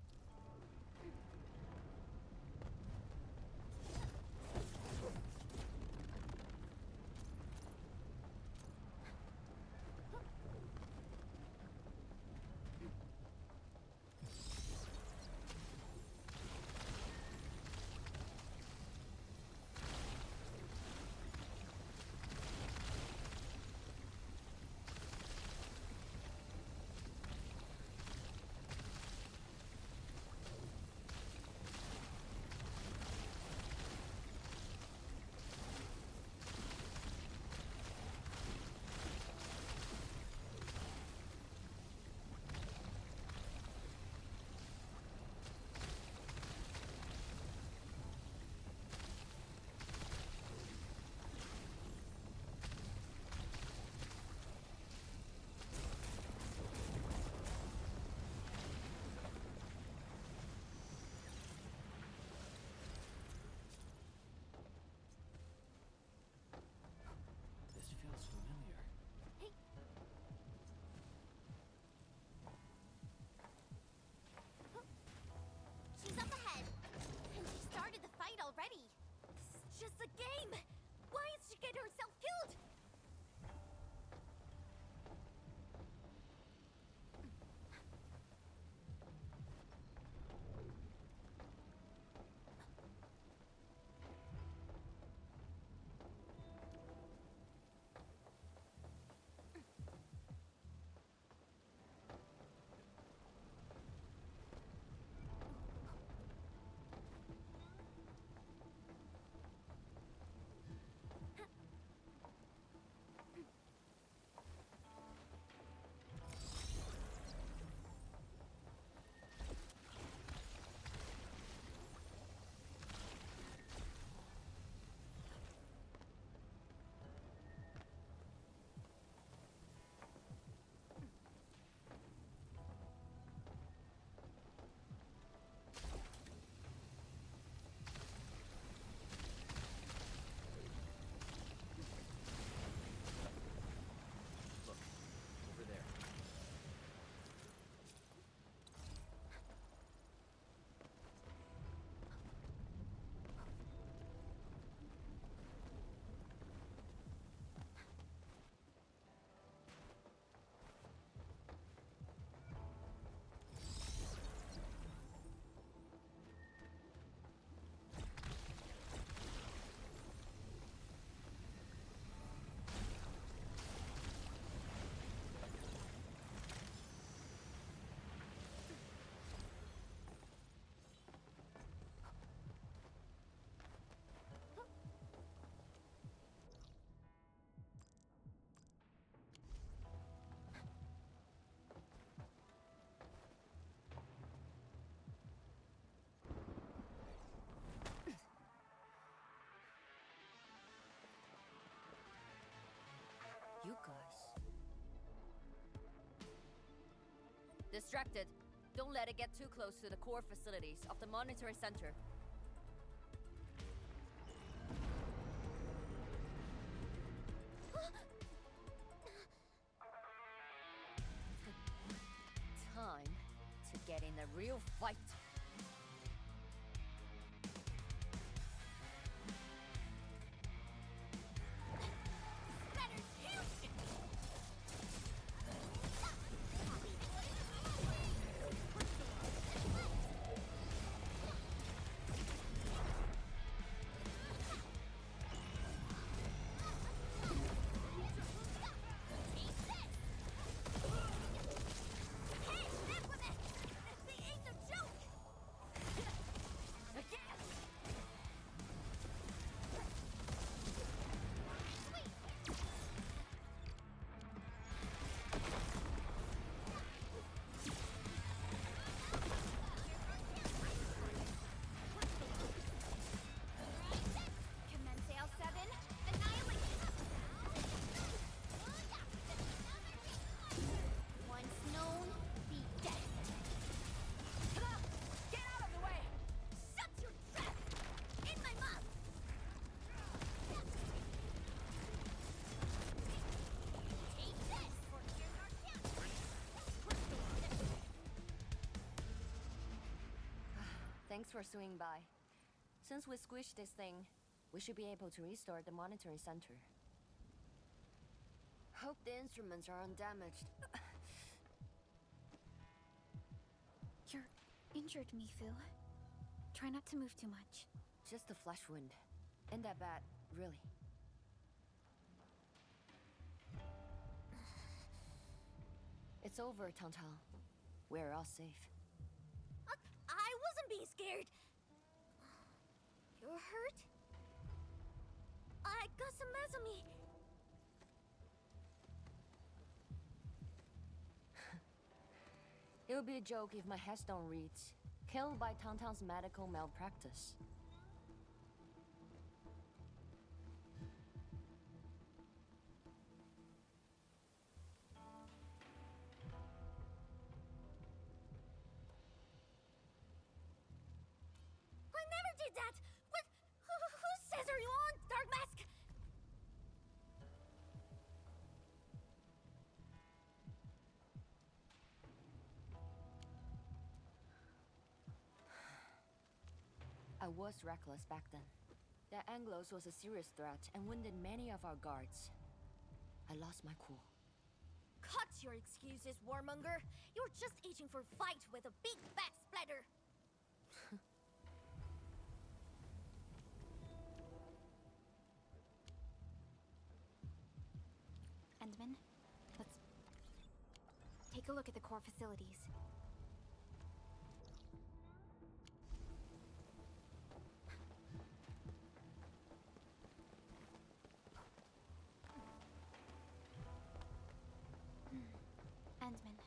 Distracted. Don't let it get too close to the core facilities of the monitoring center. Time to get in a real fight. Thanks for swinging by. Since we squished this thing, we should be able to restore the monitoring center. Hope the instruments are undamaged. You're injured, Mifu. Try not to move too much. Just a flesh wound. Ain't that bad, really. It's over, Tantao. We're all safe. I wasn't being scared. You're hurt? I got some meds on me. It would be a joke if my headstone reads, "Killed by Tantao's medical malpractice." I never did that! What? Who says are you on, Dark Mask? I was reckless back then. That Anglos was a serious threat and wounded many of our guards. I lost my cool. Cut your excuses, warmonger. You're just itching for a fight with a big back splatter. Endman, let's take a look at the core facilities. Endman,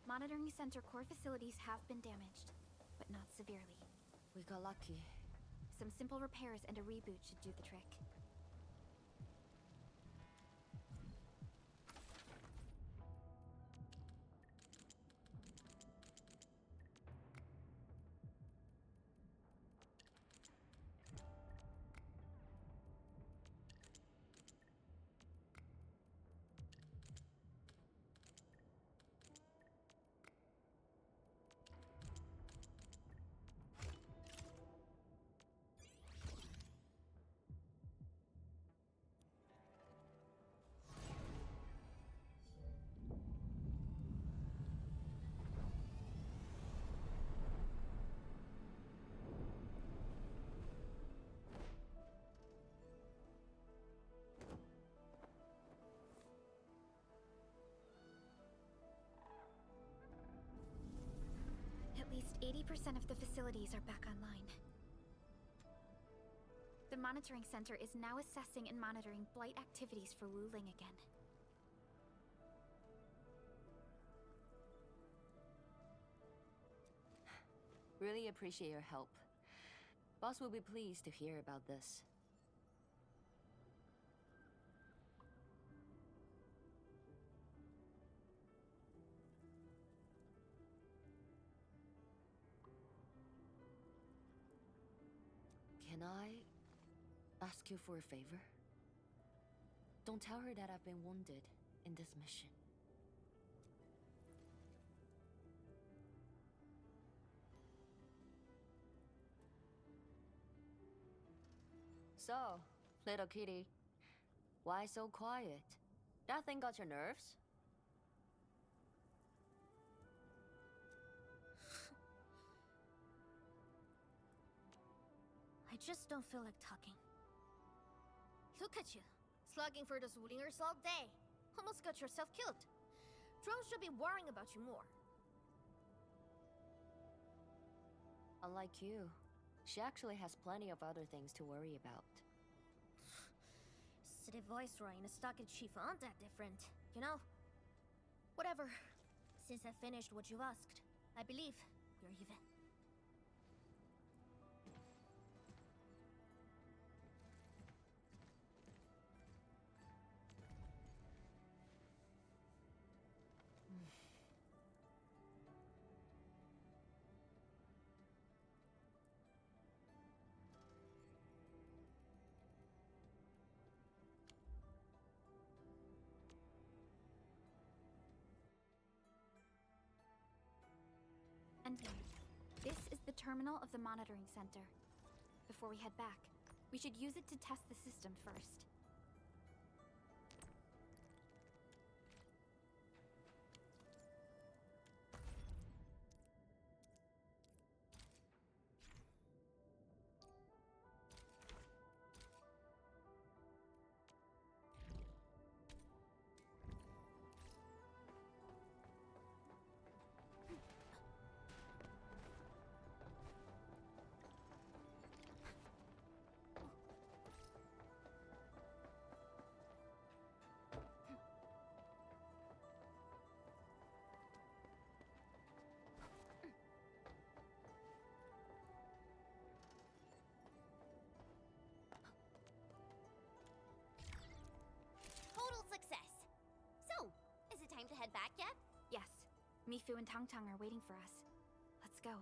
monitoring center core facilities have been damaged, but not severely. We got lucky. Some simple repairs and a reboot should do the trick. At least 80% of the facilities are back online. The monitoring center is now assessing and monitoring blight activities for Wuling again. Really appreciate your help. Boss will be pleased to hear about this. Can I ask you for a favor? Don't tell her that I've been wounded in this mission. So, little kitty, why so quiet? That thing got your nerves? I just don't feel like talking. Look at you, slugging for those Wulingers all day. Almost got yourself killed. Drones should be worrying about you more. Unlike you, she actually has plenty of other things to worry about. City Viceroy and a stockade chief aren't that different, you know? Whatever. Since I finished what you asked, I believe we're even. And this is the terminal of the monitoring center. Before we head back, we should use it to test the system first. Total success! So, is it time to head back yet? Yes, Mifu and Tang Tang are waiting for us. Let's go.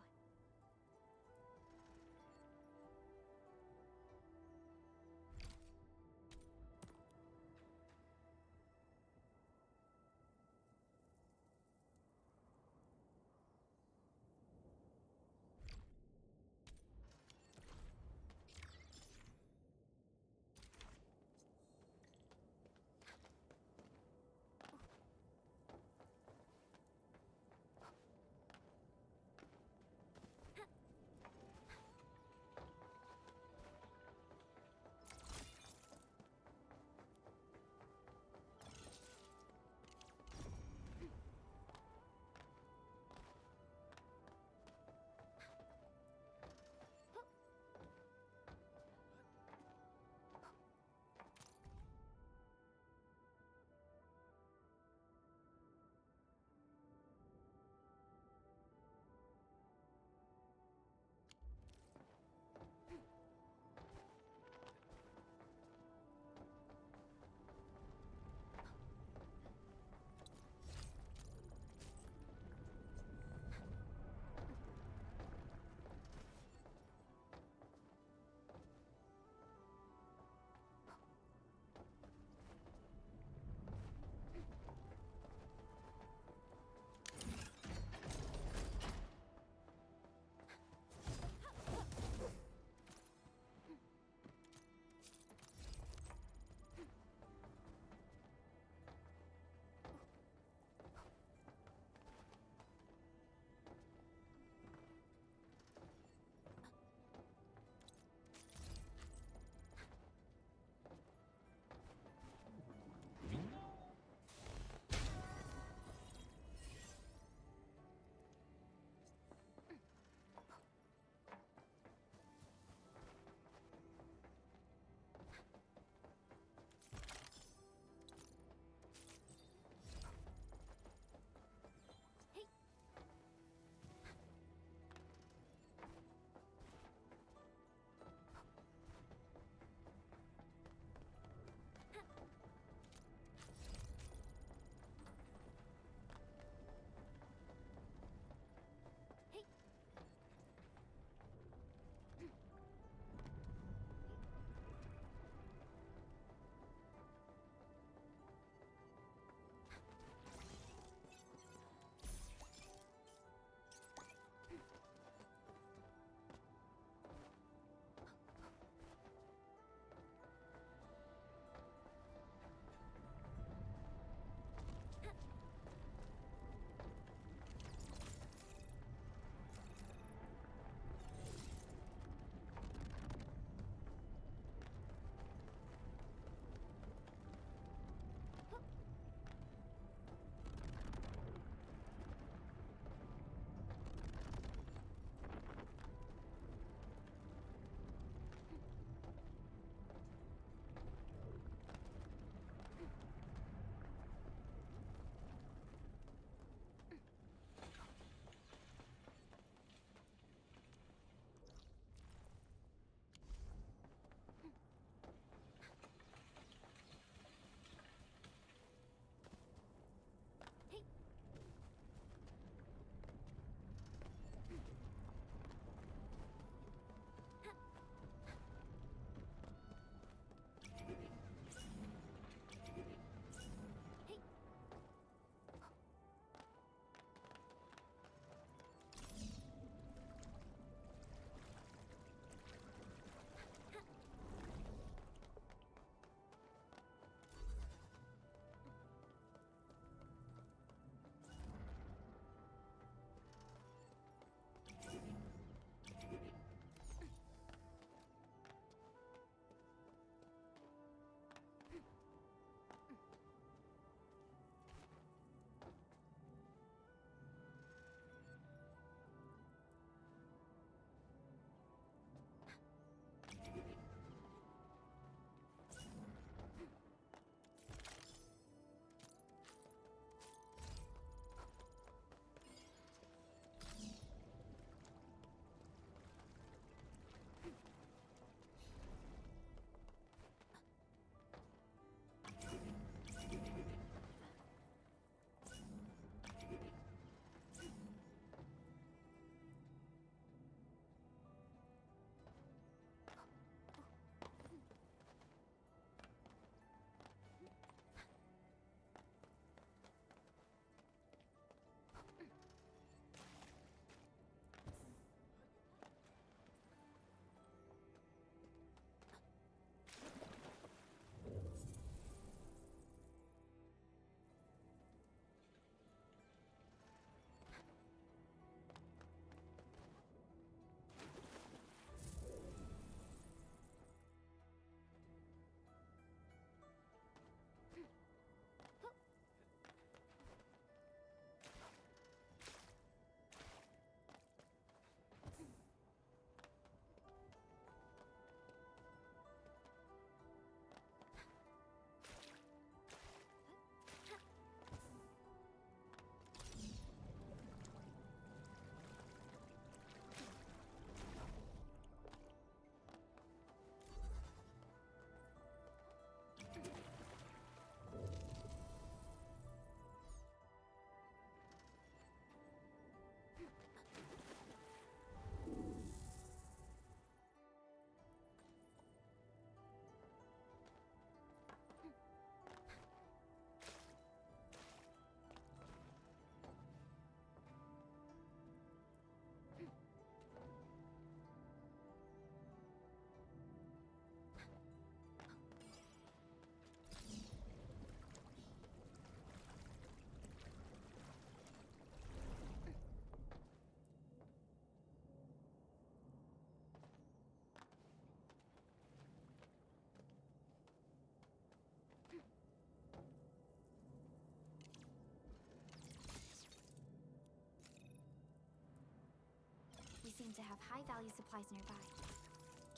seem to have high-value supplies nearby.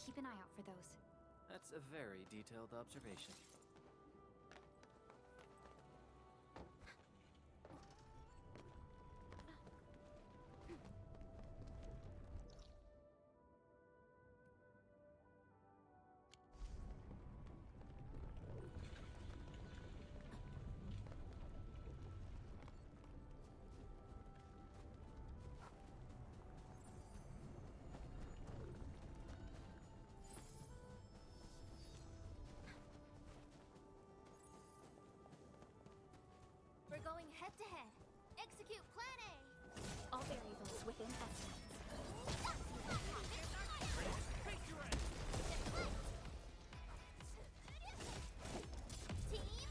Keep an eye out for those. That's a very detailed observation. We're going head-to-head. Execute Plan A! All variables within estimates. Team,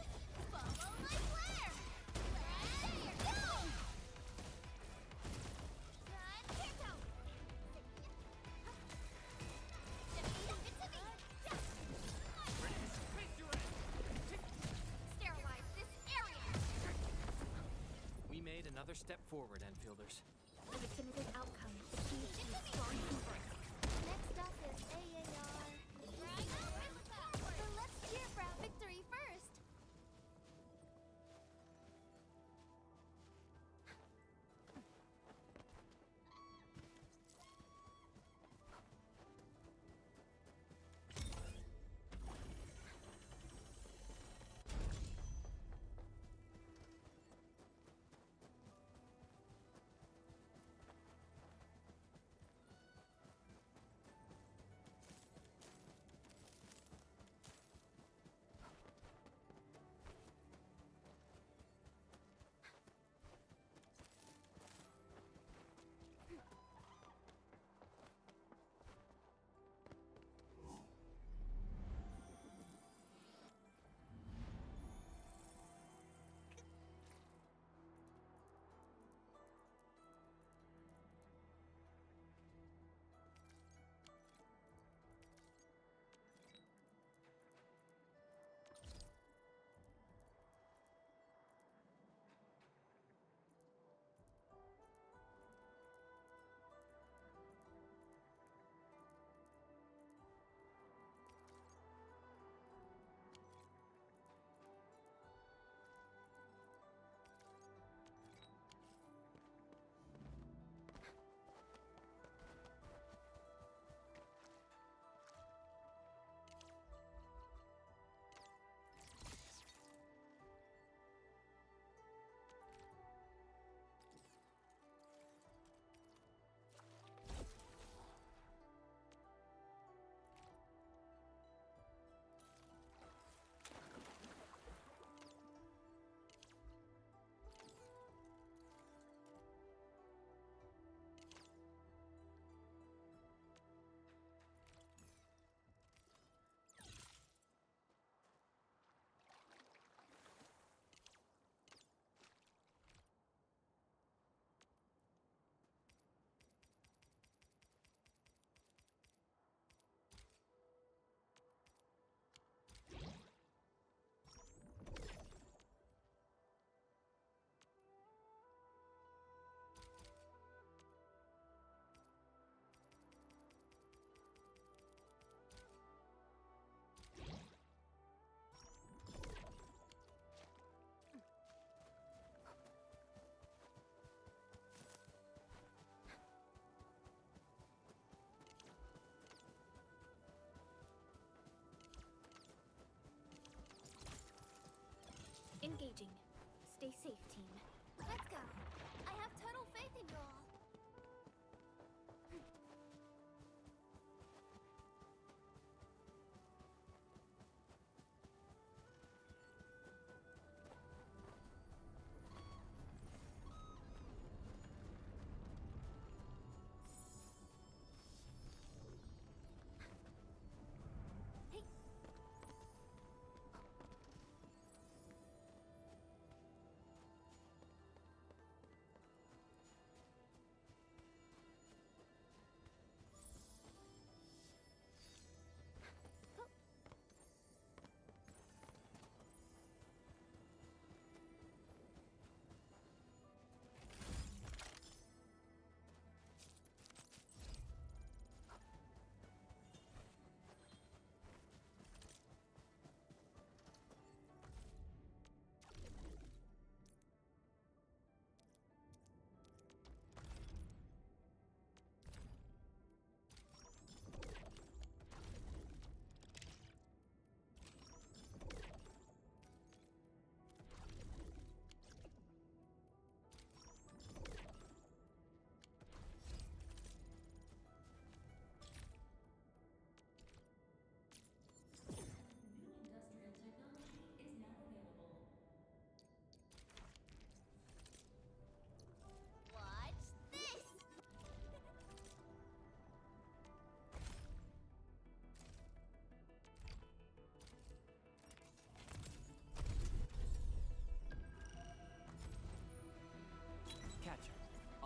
follow my flare! Let's go! Run, Kirito! Sterilize this area! We made another step forward, Enfielders. A definitive outcome achieved through strong teamwork. Next up is AAR. But let's cheer for our victory first! Engaging. Stay safe, team. Let's go. I have total faith in you all. Hey.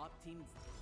Optimus.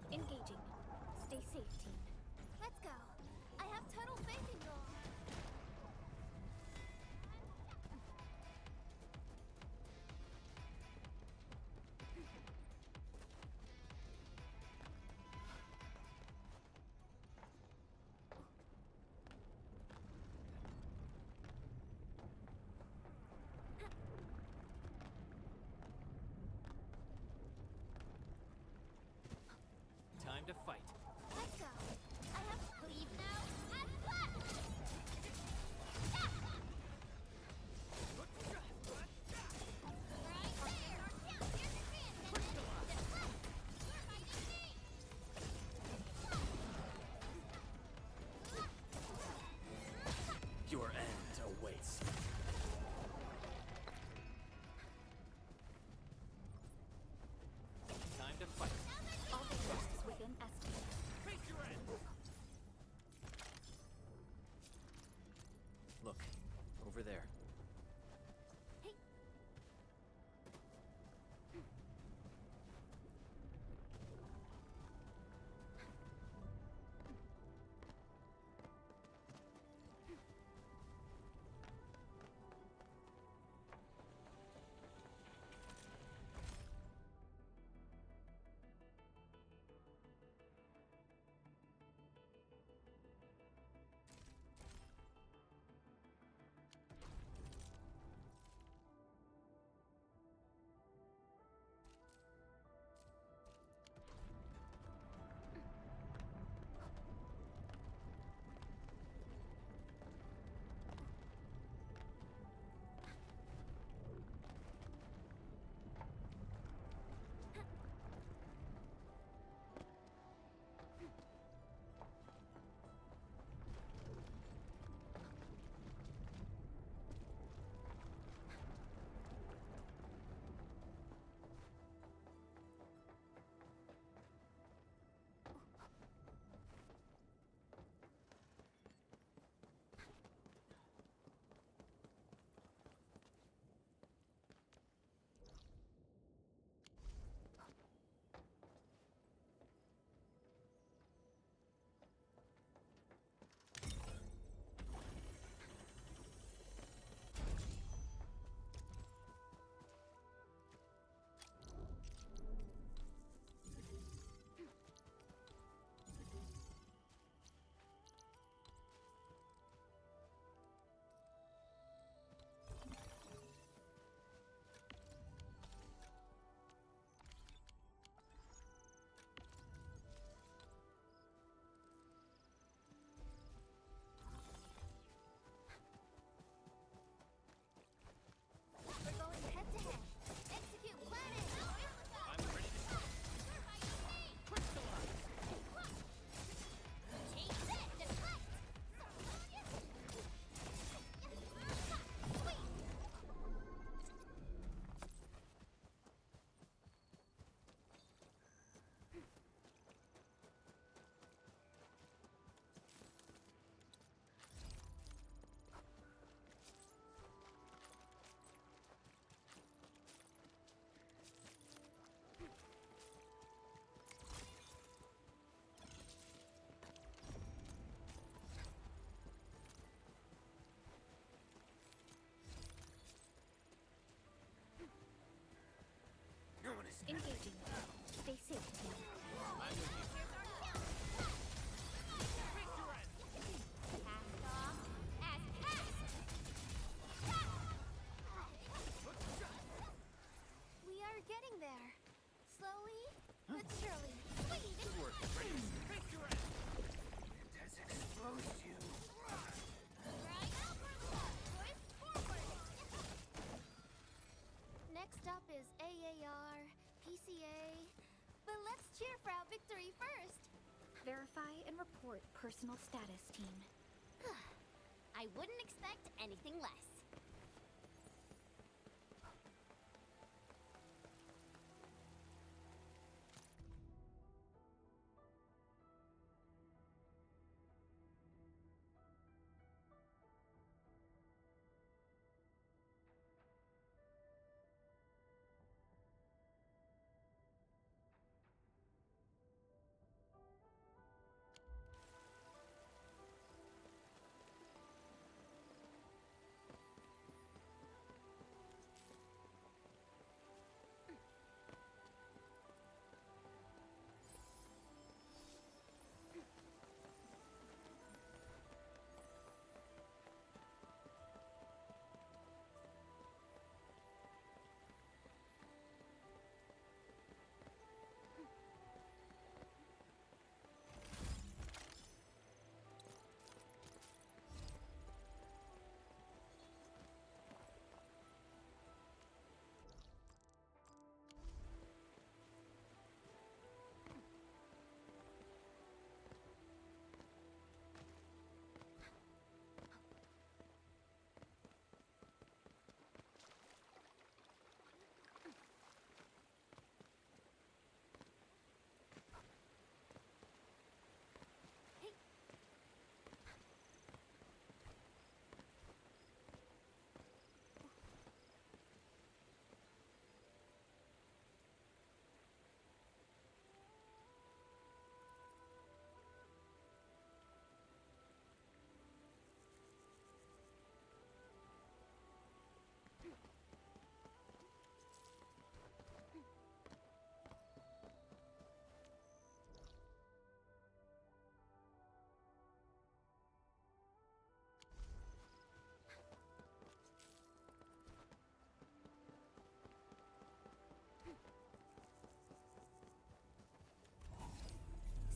Engaging. Stay safe, team. Let's go. I have total faith in you all. Time to fight. Let's go. I have to leave now and flat. Your end awaits. Time to fight. All the force is within SQ. Face your end. Look, over there. Engaging. Stay safe, team. Cast off as cast! We are getting there. Slowly, but surely. Good work. It has exposed you. Next up is AAR, PCA. But let's cheer for our victory first. Verify and report personal status, team. I wouldn't expect anything less.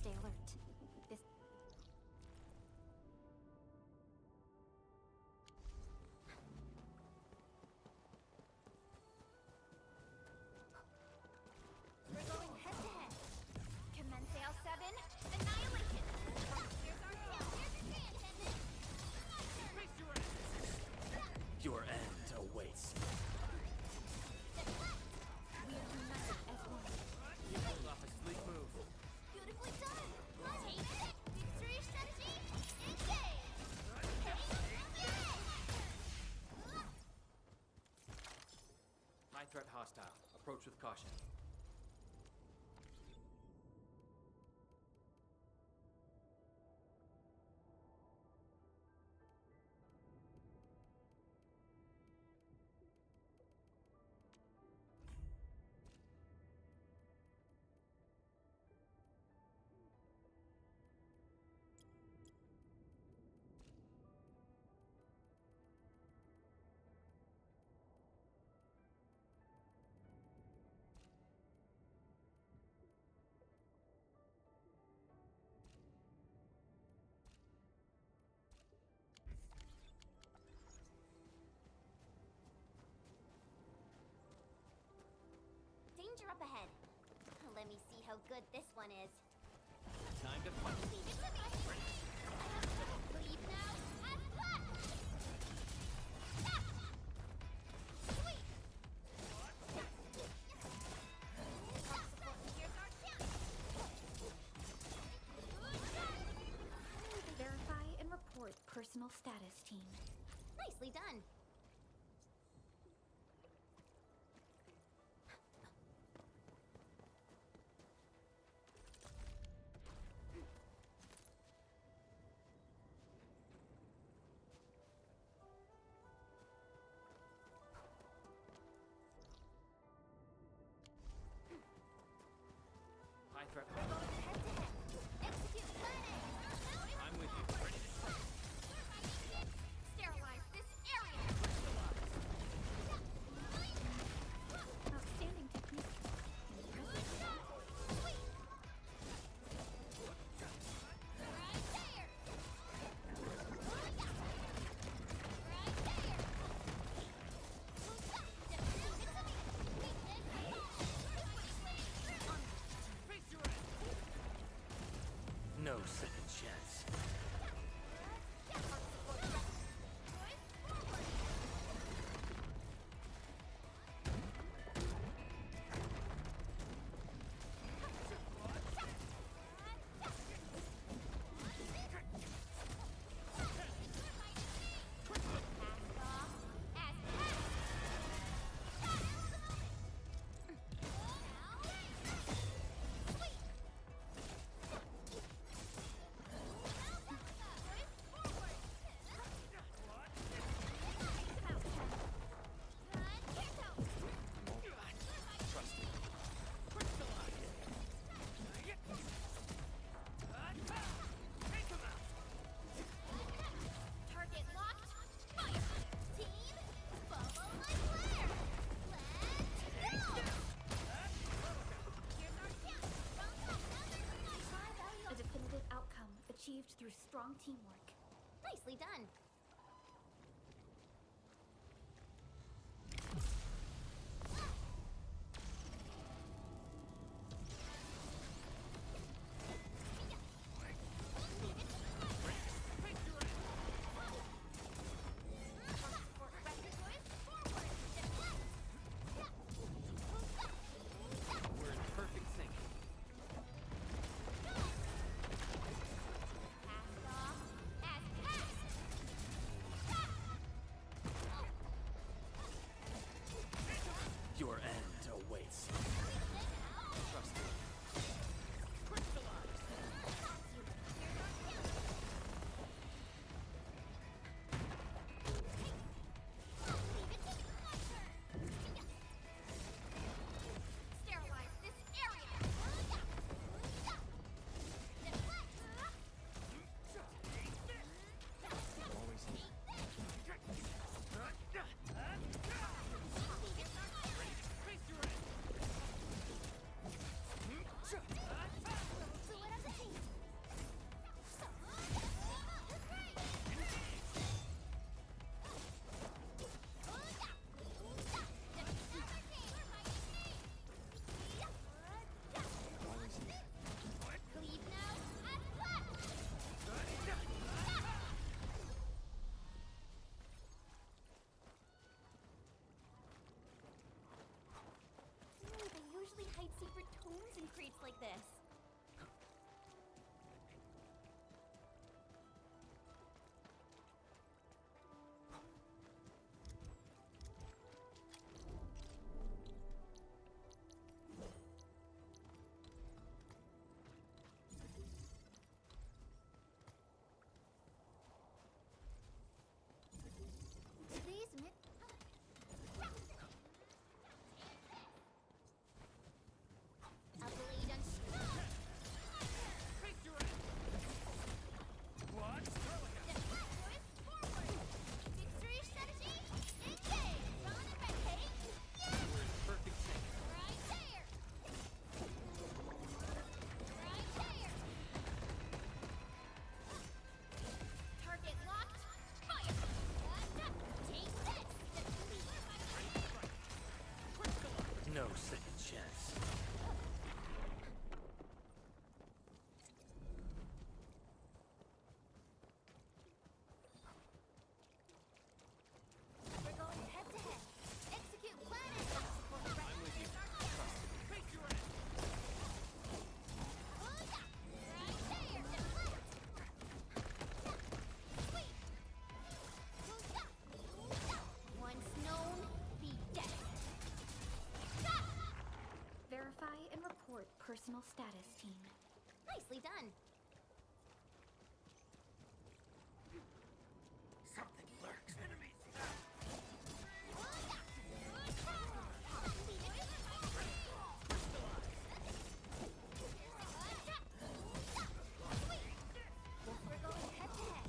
Stay alert. This We're going head to head. Commence L7, annihilation. Here's our tail. Here's your chance. Your end awaits. we are united as one. Pulled off a sleek move. Beautifully done. Take it. Victory strategy. Engage. High threat hostile. Approach with caution. Danger up ahead. Let me see how good this one is. Time to fight. Leave it to me. Leave now as planned. Sweet. Here's our chance. Verify and report personal status, team. Nicely done. No second chance. Target locked. Fire! Team, follow my flare. Let's go! Here's our chance. A definitive outcome achieved through strong teamwork. Nicely done. We're in perfect sync. Cast off as cast. Your end awaits. Trust me. Sterilize this area. Always here. Always here. Cleave now as flat. They usually hide secret tomes in crates like this. Today's myth. A blade unstrung. Forward. Victory strategy. Engage. On and red cake. Yes. We're in perfect sync. Right there. Right there. Target locked. Fire. Take this. No second chance. We're going head to head. Execute plan and support the I'm with you. Trust me. Right there. Deflect. Sweep. Once known, be dead. Verify and report personal status, team. Nicely done. Something lurks. Enemies. We're going head to head.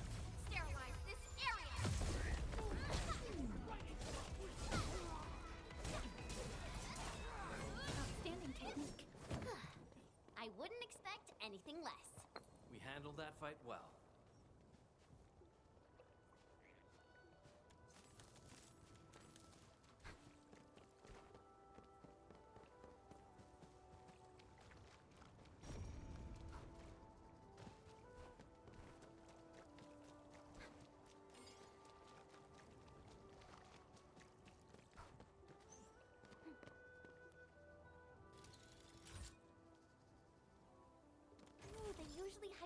Sterilize this area. Outstanding technique. I wouldn't expect anything less. We handled that fight well.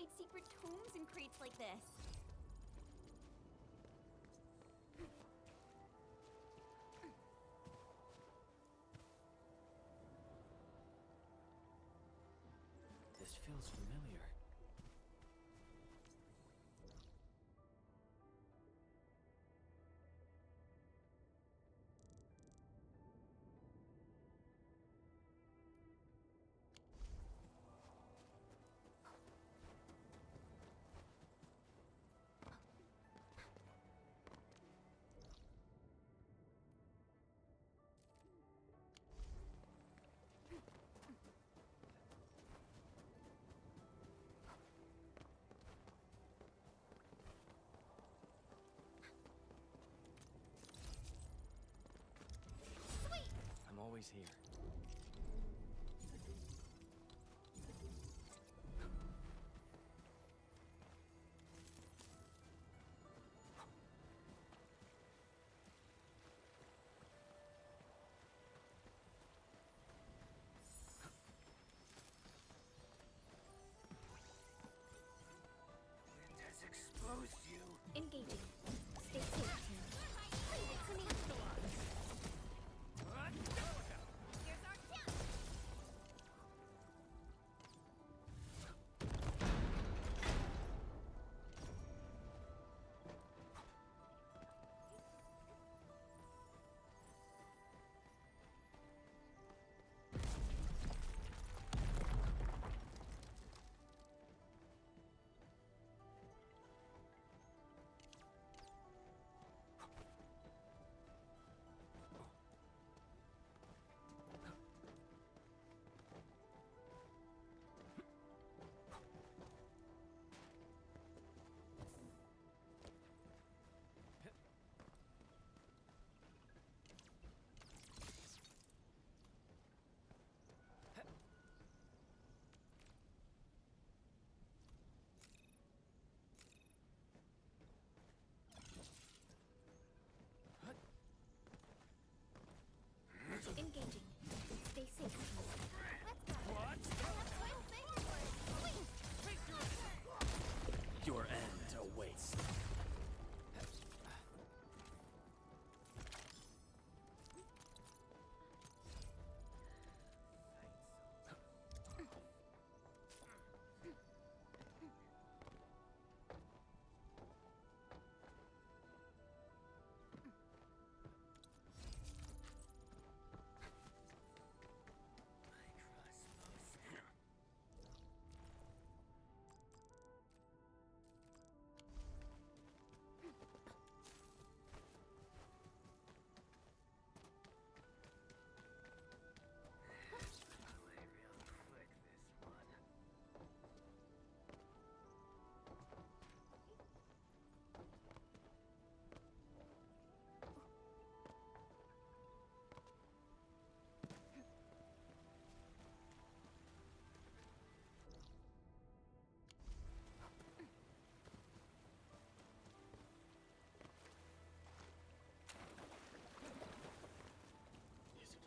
hide secret tomes in crates like this. This feels familiar. I'm always here. Wind has exposed you. Engaging. Stay safe, team. Leave it to me. Here's our chance. Engaging. Stay safe, team. Let's go. What? Your end awaits.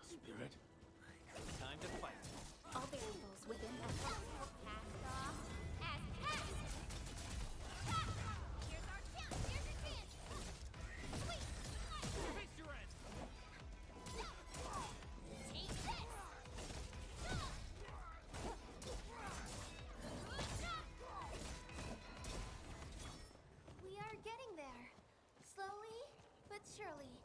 Spirit? Time to fight. All variables within FS. Cast off. As cast. Here's our chance. Here's your chance. Sweet. Face your end! Take this. We are getting there. Slowly, but surely.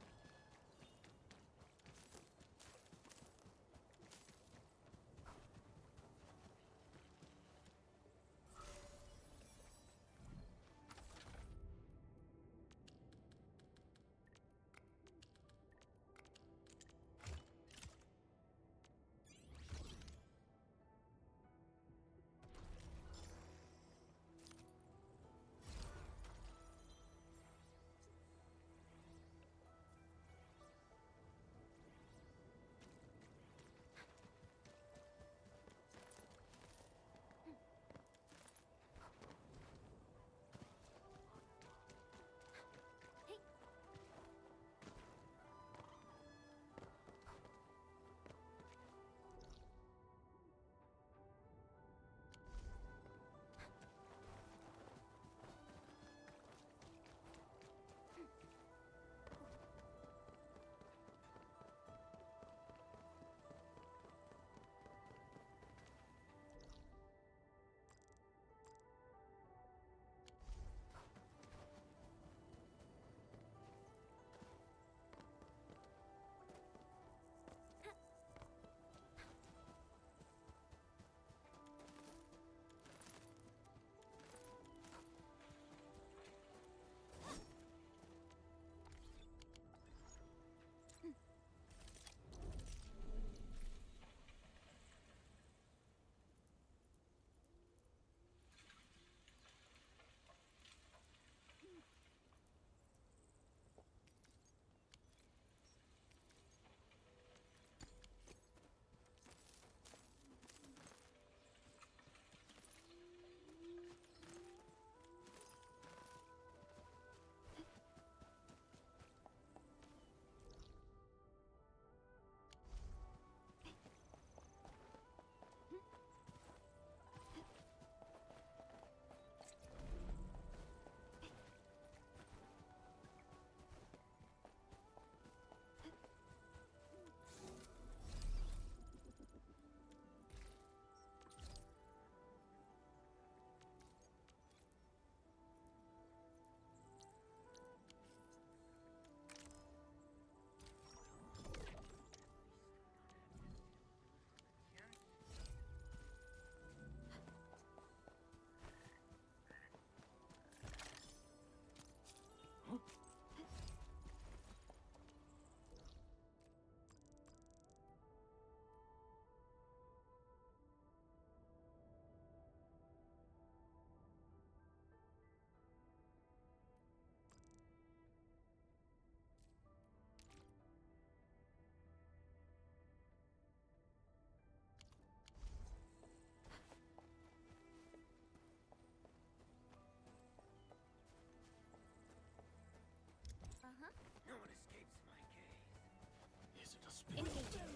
Engaging.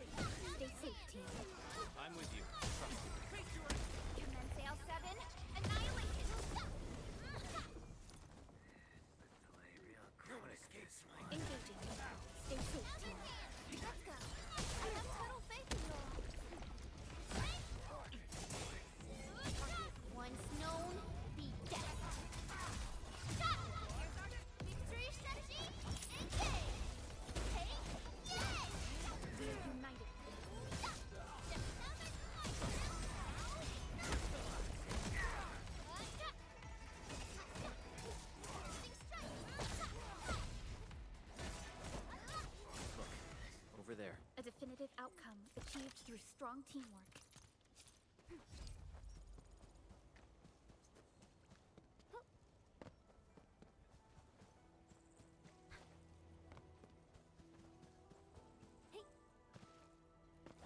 Stay safe, team. I'm with you. Trust me. Commence AL7. Annihilation. Engaging. Stay safe, team. Let's go. I have total faith in you all. Once known, be dead. Victory strategy, engage! Take, yay! We're united. Over there. A definitive outcome achieved through strong teamwork.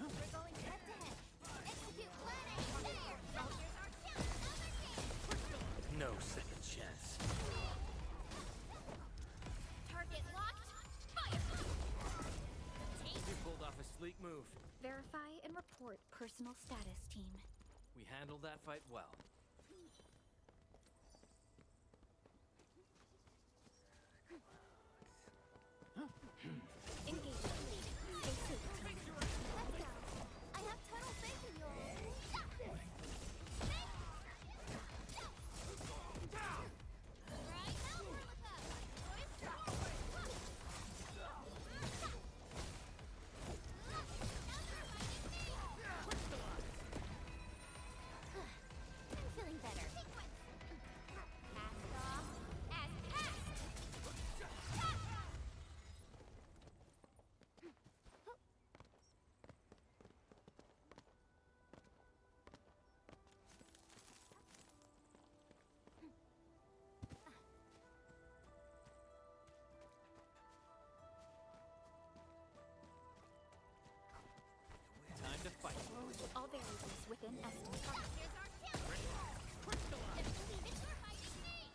We're going head to head. Execute plan A there. Now here's our chance. Another game. No second chance. Target locked. Fire. Take. You pulled off a sleek move. Verify and report personal status, team. We handled that fight well. Engaging. Stay safe, team. Let's go. I have total faith in you all. Right now we're with us. I'm feeling better. Cast off as cast. Time to fight. All variables within estimate. Here's our chance. It's your fighting me.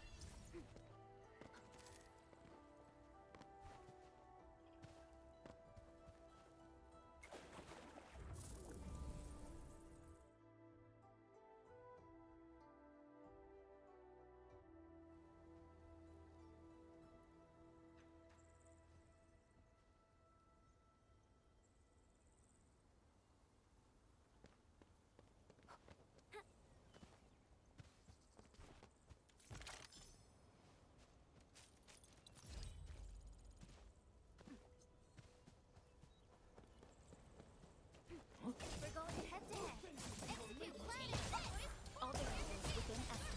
We're going head to head. Execute plan A. All variables within estimate.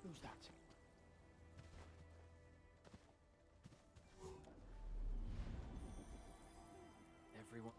Who's that? Everyone.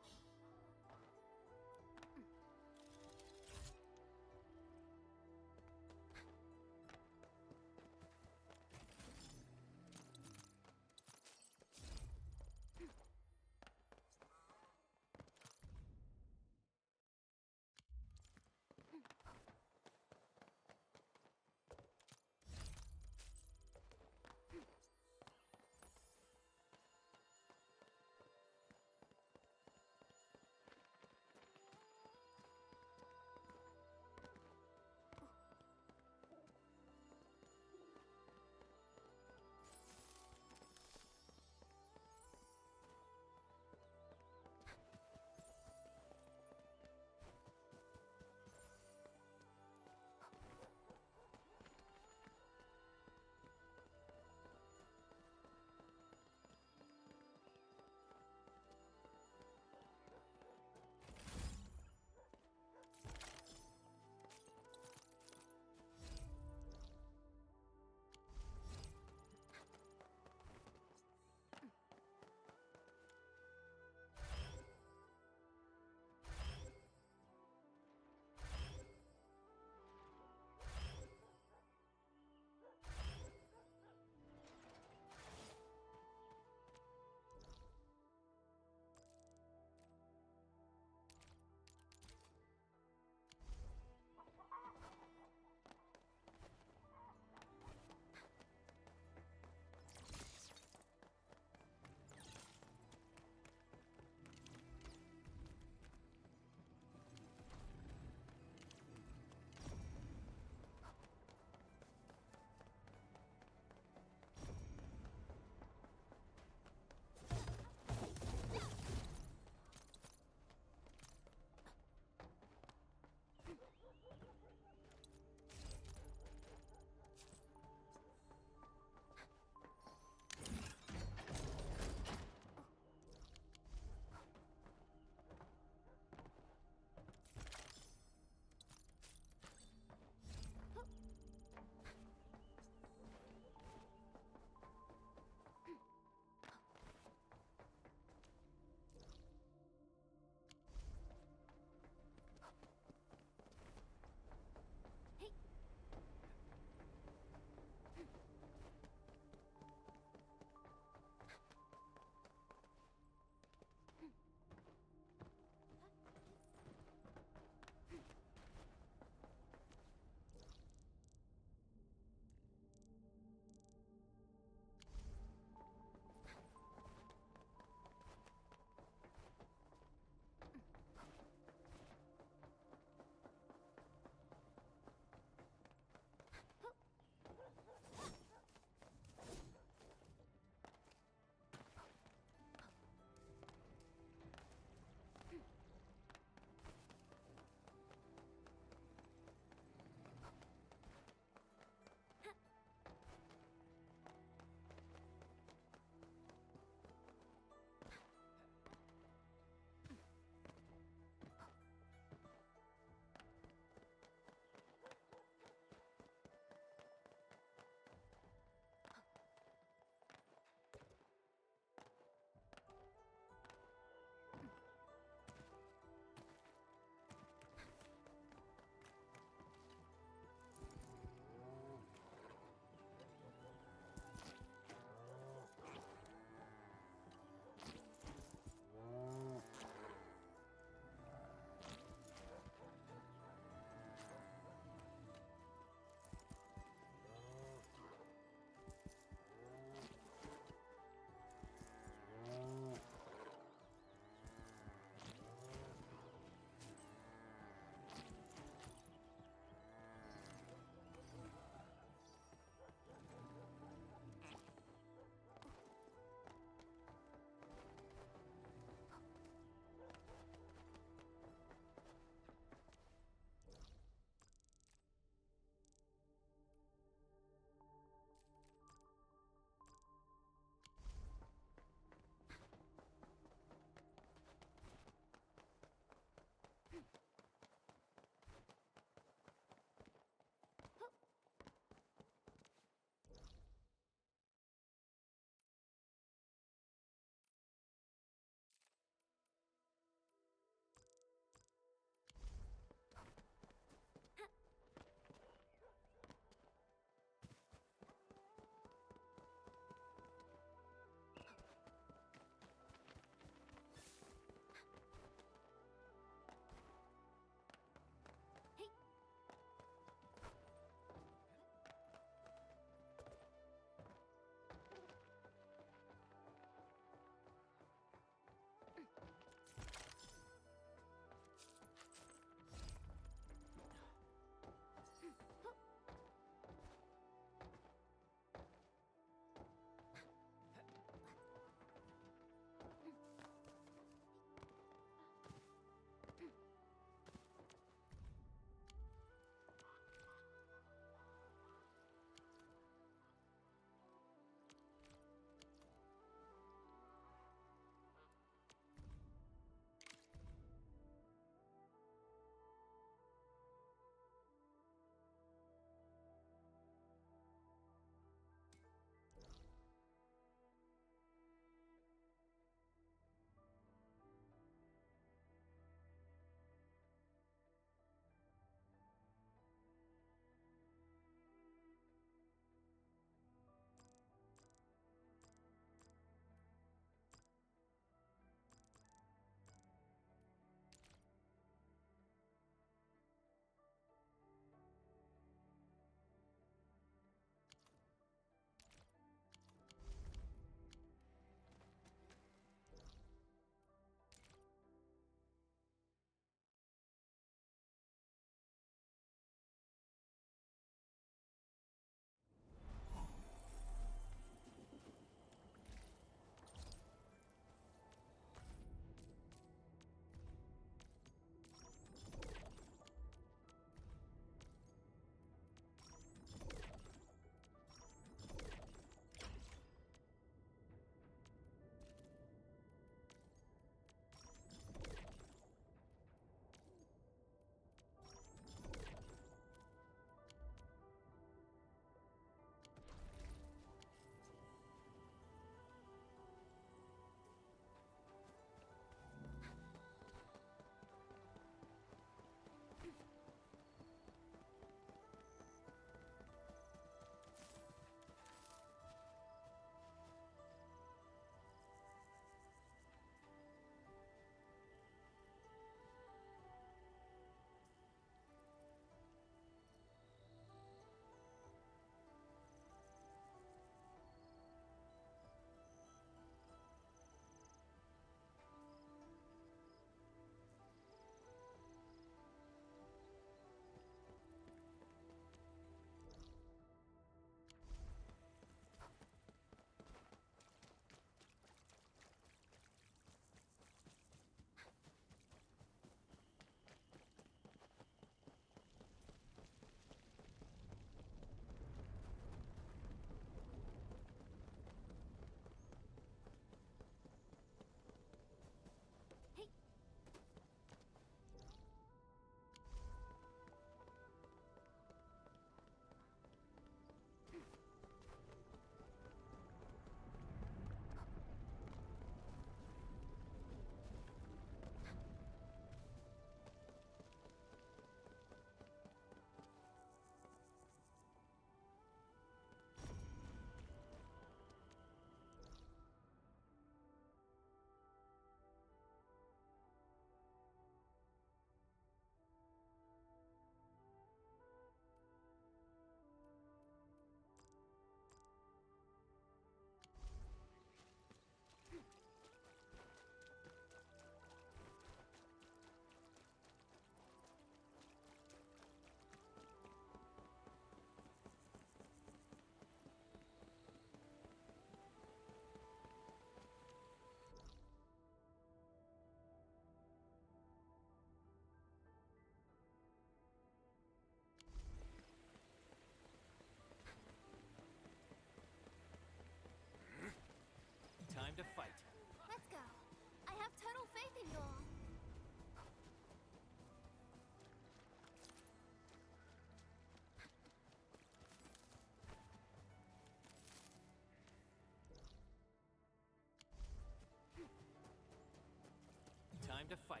to fight.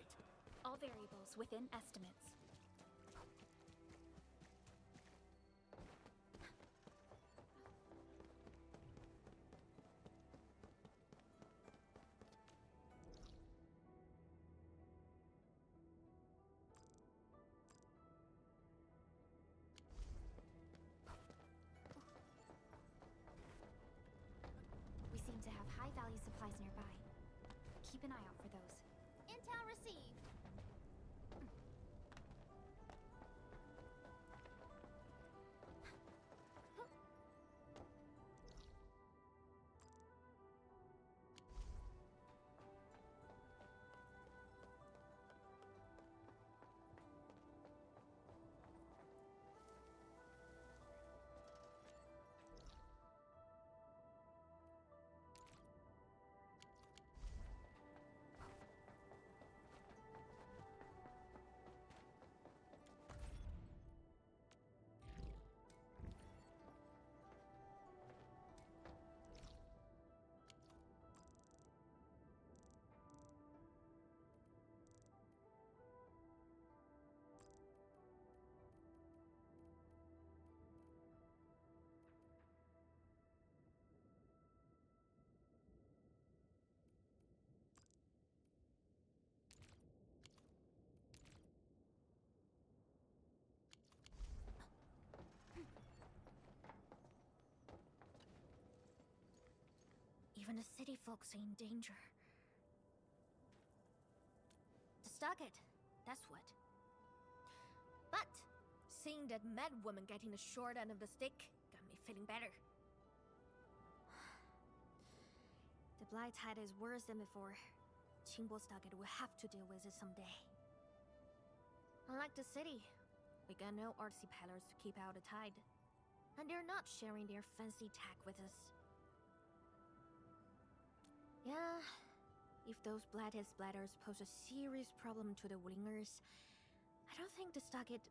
All variables within estimates. We seem to have high-value supplies nearby. Keep an eye out for those. Intel received. Even the city folks are in danger. The Stargate, that's what. But seeing that mad woman getting the short end of the stick got me feeling better. The Blight Tide is worse than before. Qingbo Stargate will have to deal with it someday. Unlike the city, we got no artsy peddlers to keep out the tide. And they're not sharing their fancy tech with us. Yeah, if those Blighted splatters pose a serious problem to the Wulingers, I don't think the Stargate...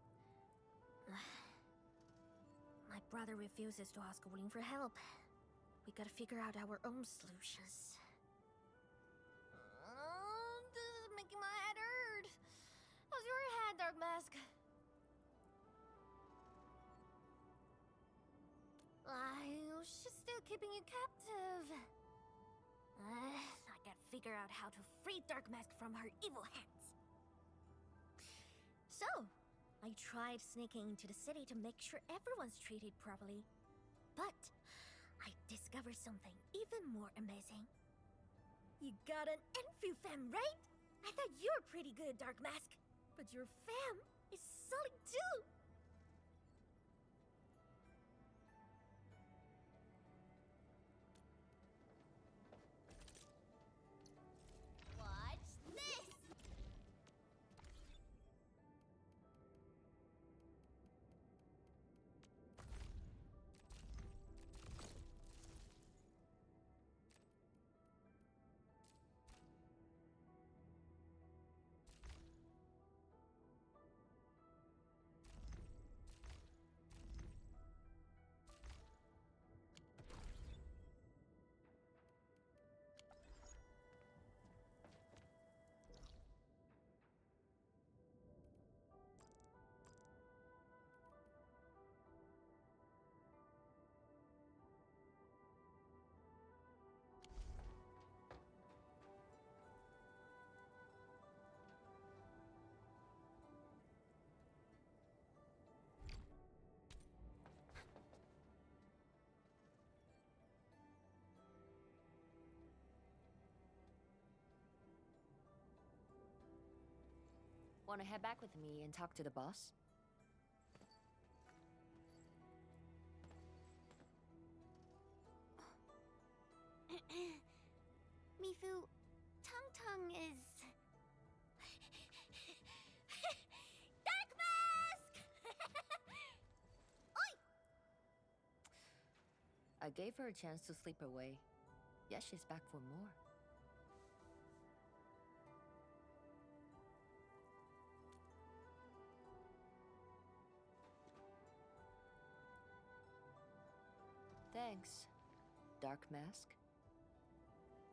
My brother refuses to ask Wuling for help. We gotta figure out our own solutions. This is making my head hurt. How's your head, Dark Mask? She's still keeping you captive. I gotta figure out how to free Dark Mask from her evil hands. So, I tried sneaking into the city to make sure everyone's treated properly. But I discovered something even more amazing. You got an Enfu fam, right? I thought you were pretty good, Dark Mask. But your fam is solid too. Watch this! Want to head back with me and talk to the boss? Mifu, Tung Tung is... Dark Mask! Oi! I gave her a chance to sleep away. Yet she's back for more. Thanks, Dark Mask.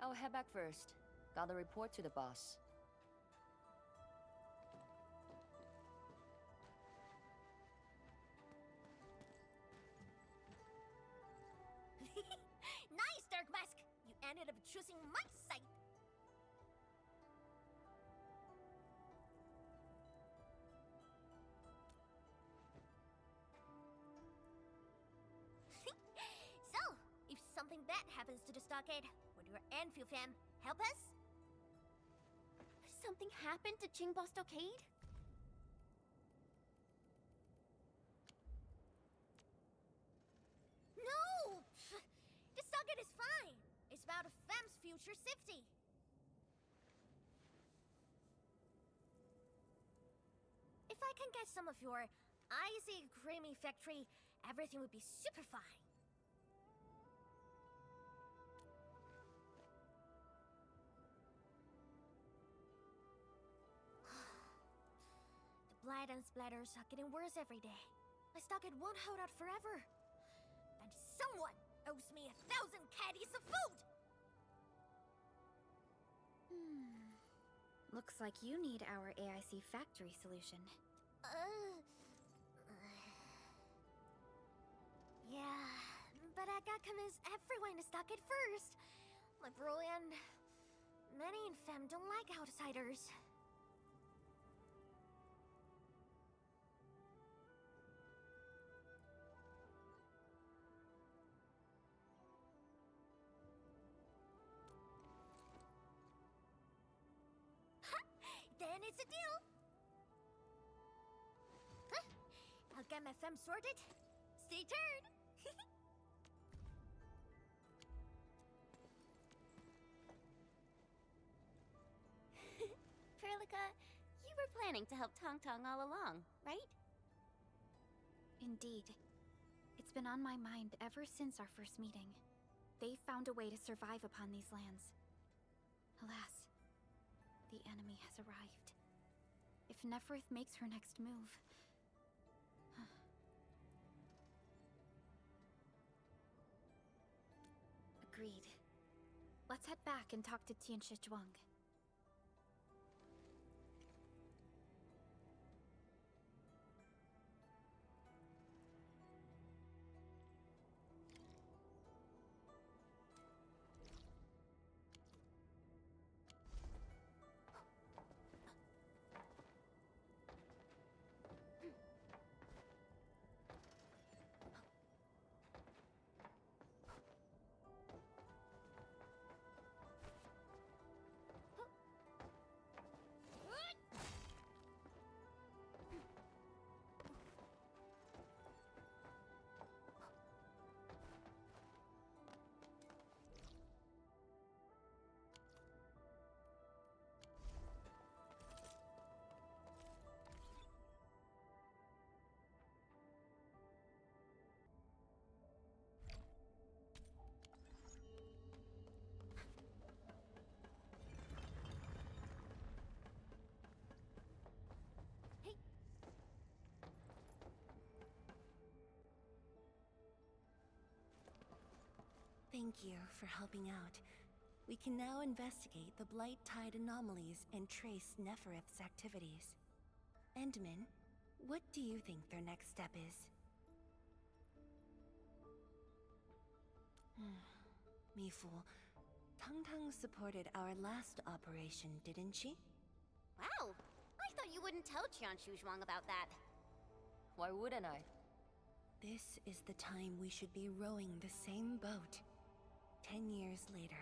I'll head back first. Gotta report to the boss. Nice, Dark Mask! You ended up choosing my side. So, if something bad happens to the stockade, would your Anfield fam help us? Something happened to Qingbo Stockade? No! The stockade is fine. It's about a fam's future safety. If I can get some of your icy creamy factory, everything would be super fine. The blight and splatters are getting worse every day. My stockade won't hold out forever. And someone owes me 1,000 caddies of food! Looks like you need our AIC factory solution. Yeah, but I gotta convince everyone to stock it first. My bro and many in fam don't like outsiders. Then it's a deal. Huh? I'll get my fam sorted. Stay tuned. Perlica, you were planning to help Tong Tong all along, right? Indeed. It's been on my mind ever since our first meeting. They found a way to survive upon these lands. Alas, the enemy has arrived. If Neferith makes her next move... Agreed. Let's head back and talk to Tianshi Zhuang. Thank you for helping out. We can now investigate the Blight Tide anomalies and trace Neferith's activities. Endman, what do you think their next step is? Mifu, Tang supported our last operation, didn't she? Wow! I thought you wouldn't tell Tianshi Zhuang about that. Why wouldn't I? This is the time we should be rowing the same boat. 10 years later,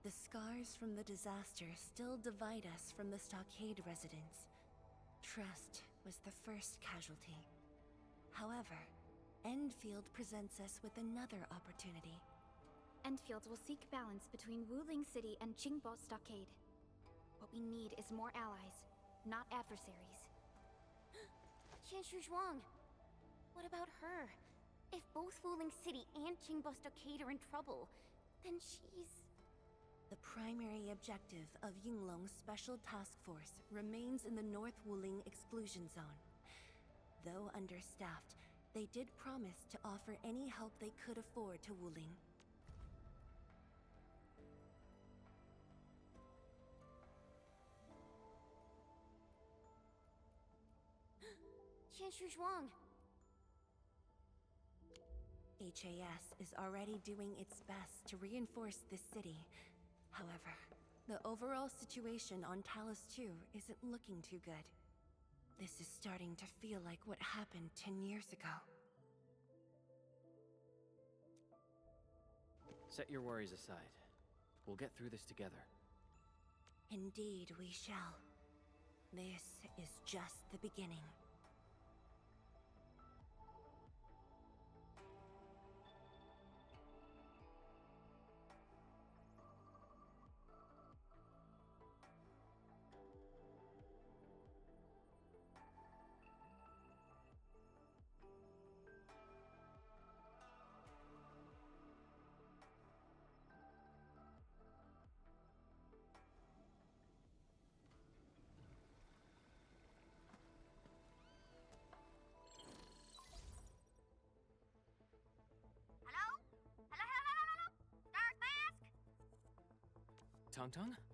the scars from the disaster still divide us from the stockade residents. Trust was the first casualty. However, Enfield presents us with another opportunity. Enfield will seek balance between Wuling City and Qingbo Stockade. What we need is more allies, not adversaries. Tianshi Zhuang, what about her? If both Wuling City and Qingbo Stockade are in trouble, then she's... The primary objective of Yinglong's Special Task Force remains in the North Wuling Exclusion Zone. Though understaffed, they did promise to offer any help they could afford to Wuling. Tianshi Zhuang. HAS is already doing its best to reinforce this city. However, the overall situation on Talos 2 isn't looking too good. This is starting to feel like what happened 10 years ago. Set your worries aside. We'll get through this together. Indeed, we shall. This is just the beginning. Hello? Hello? Dark Mask? Tong Tong?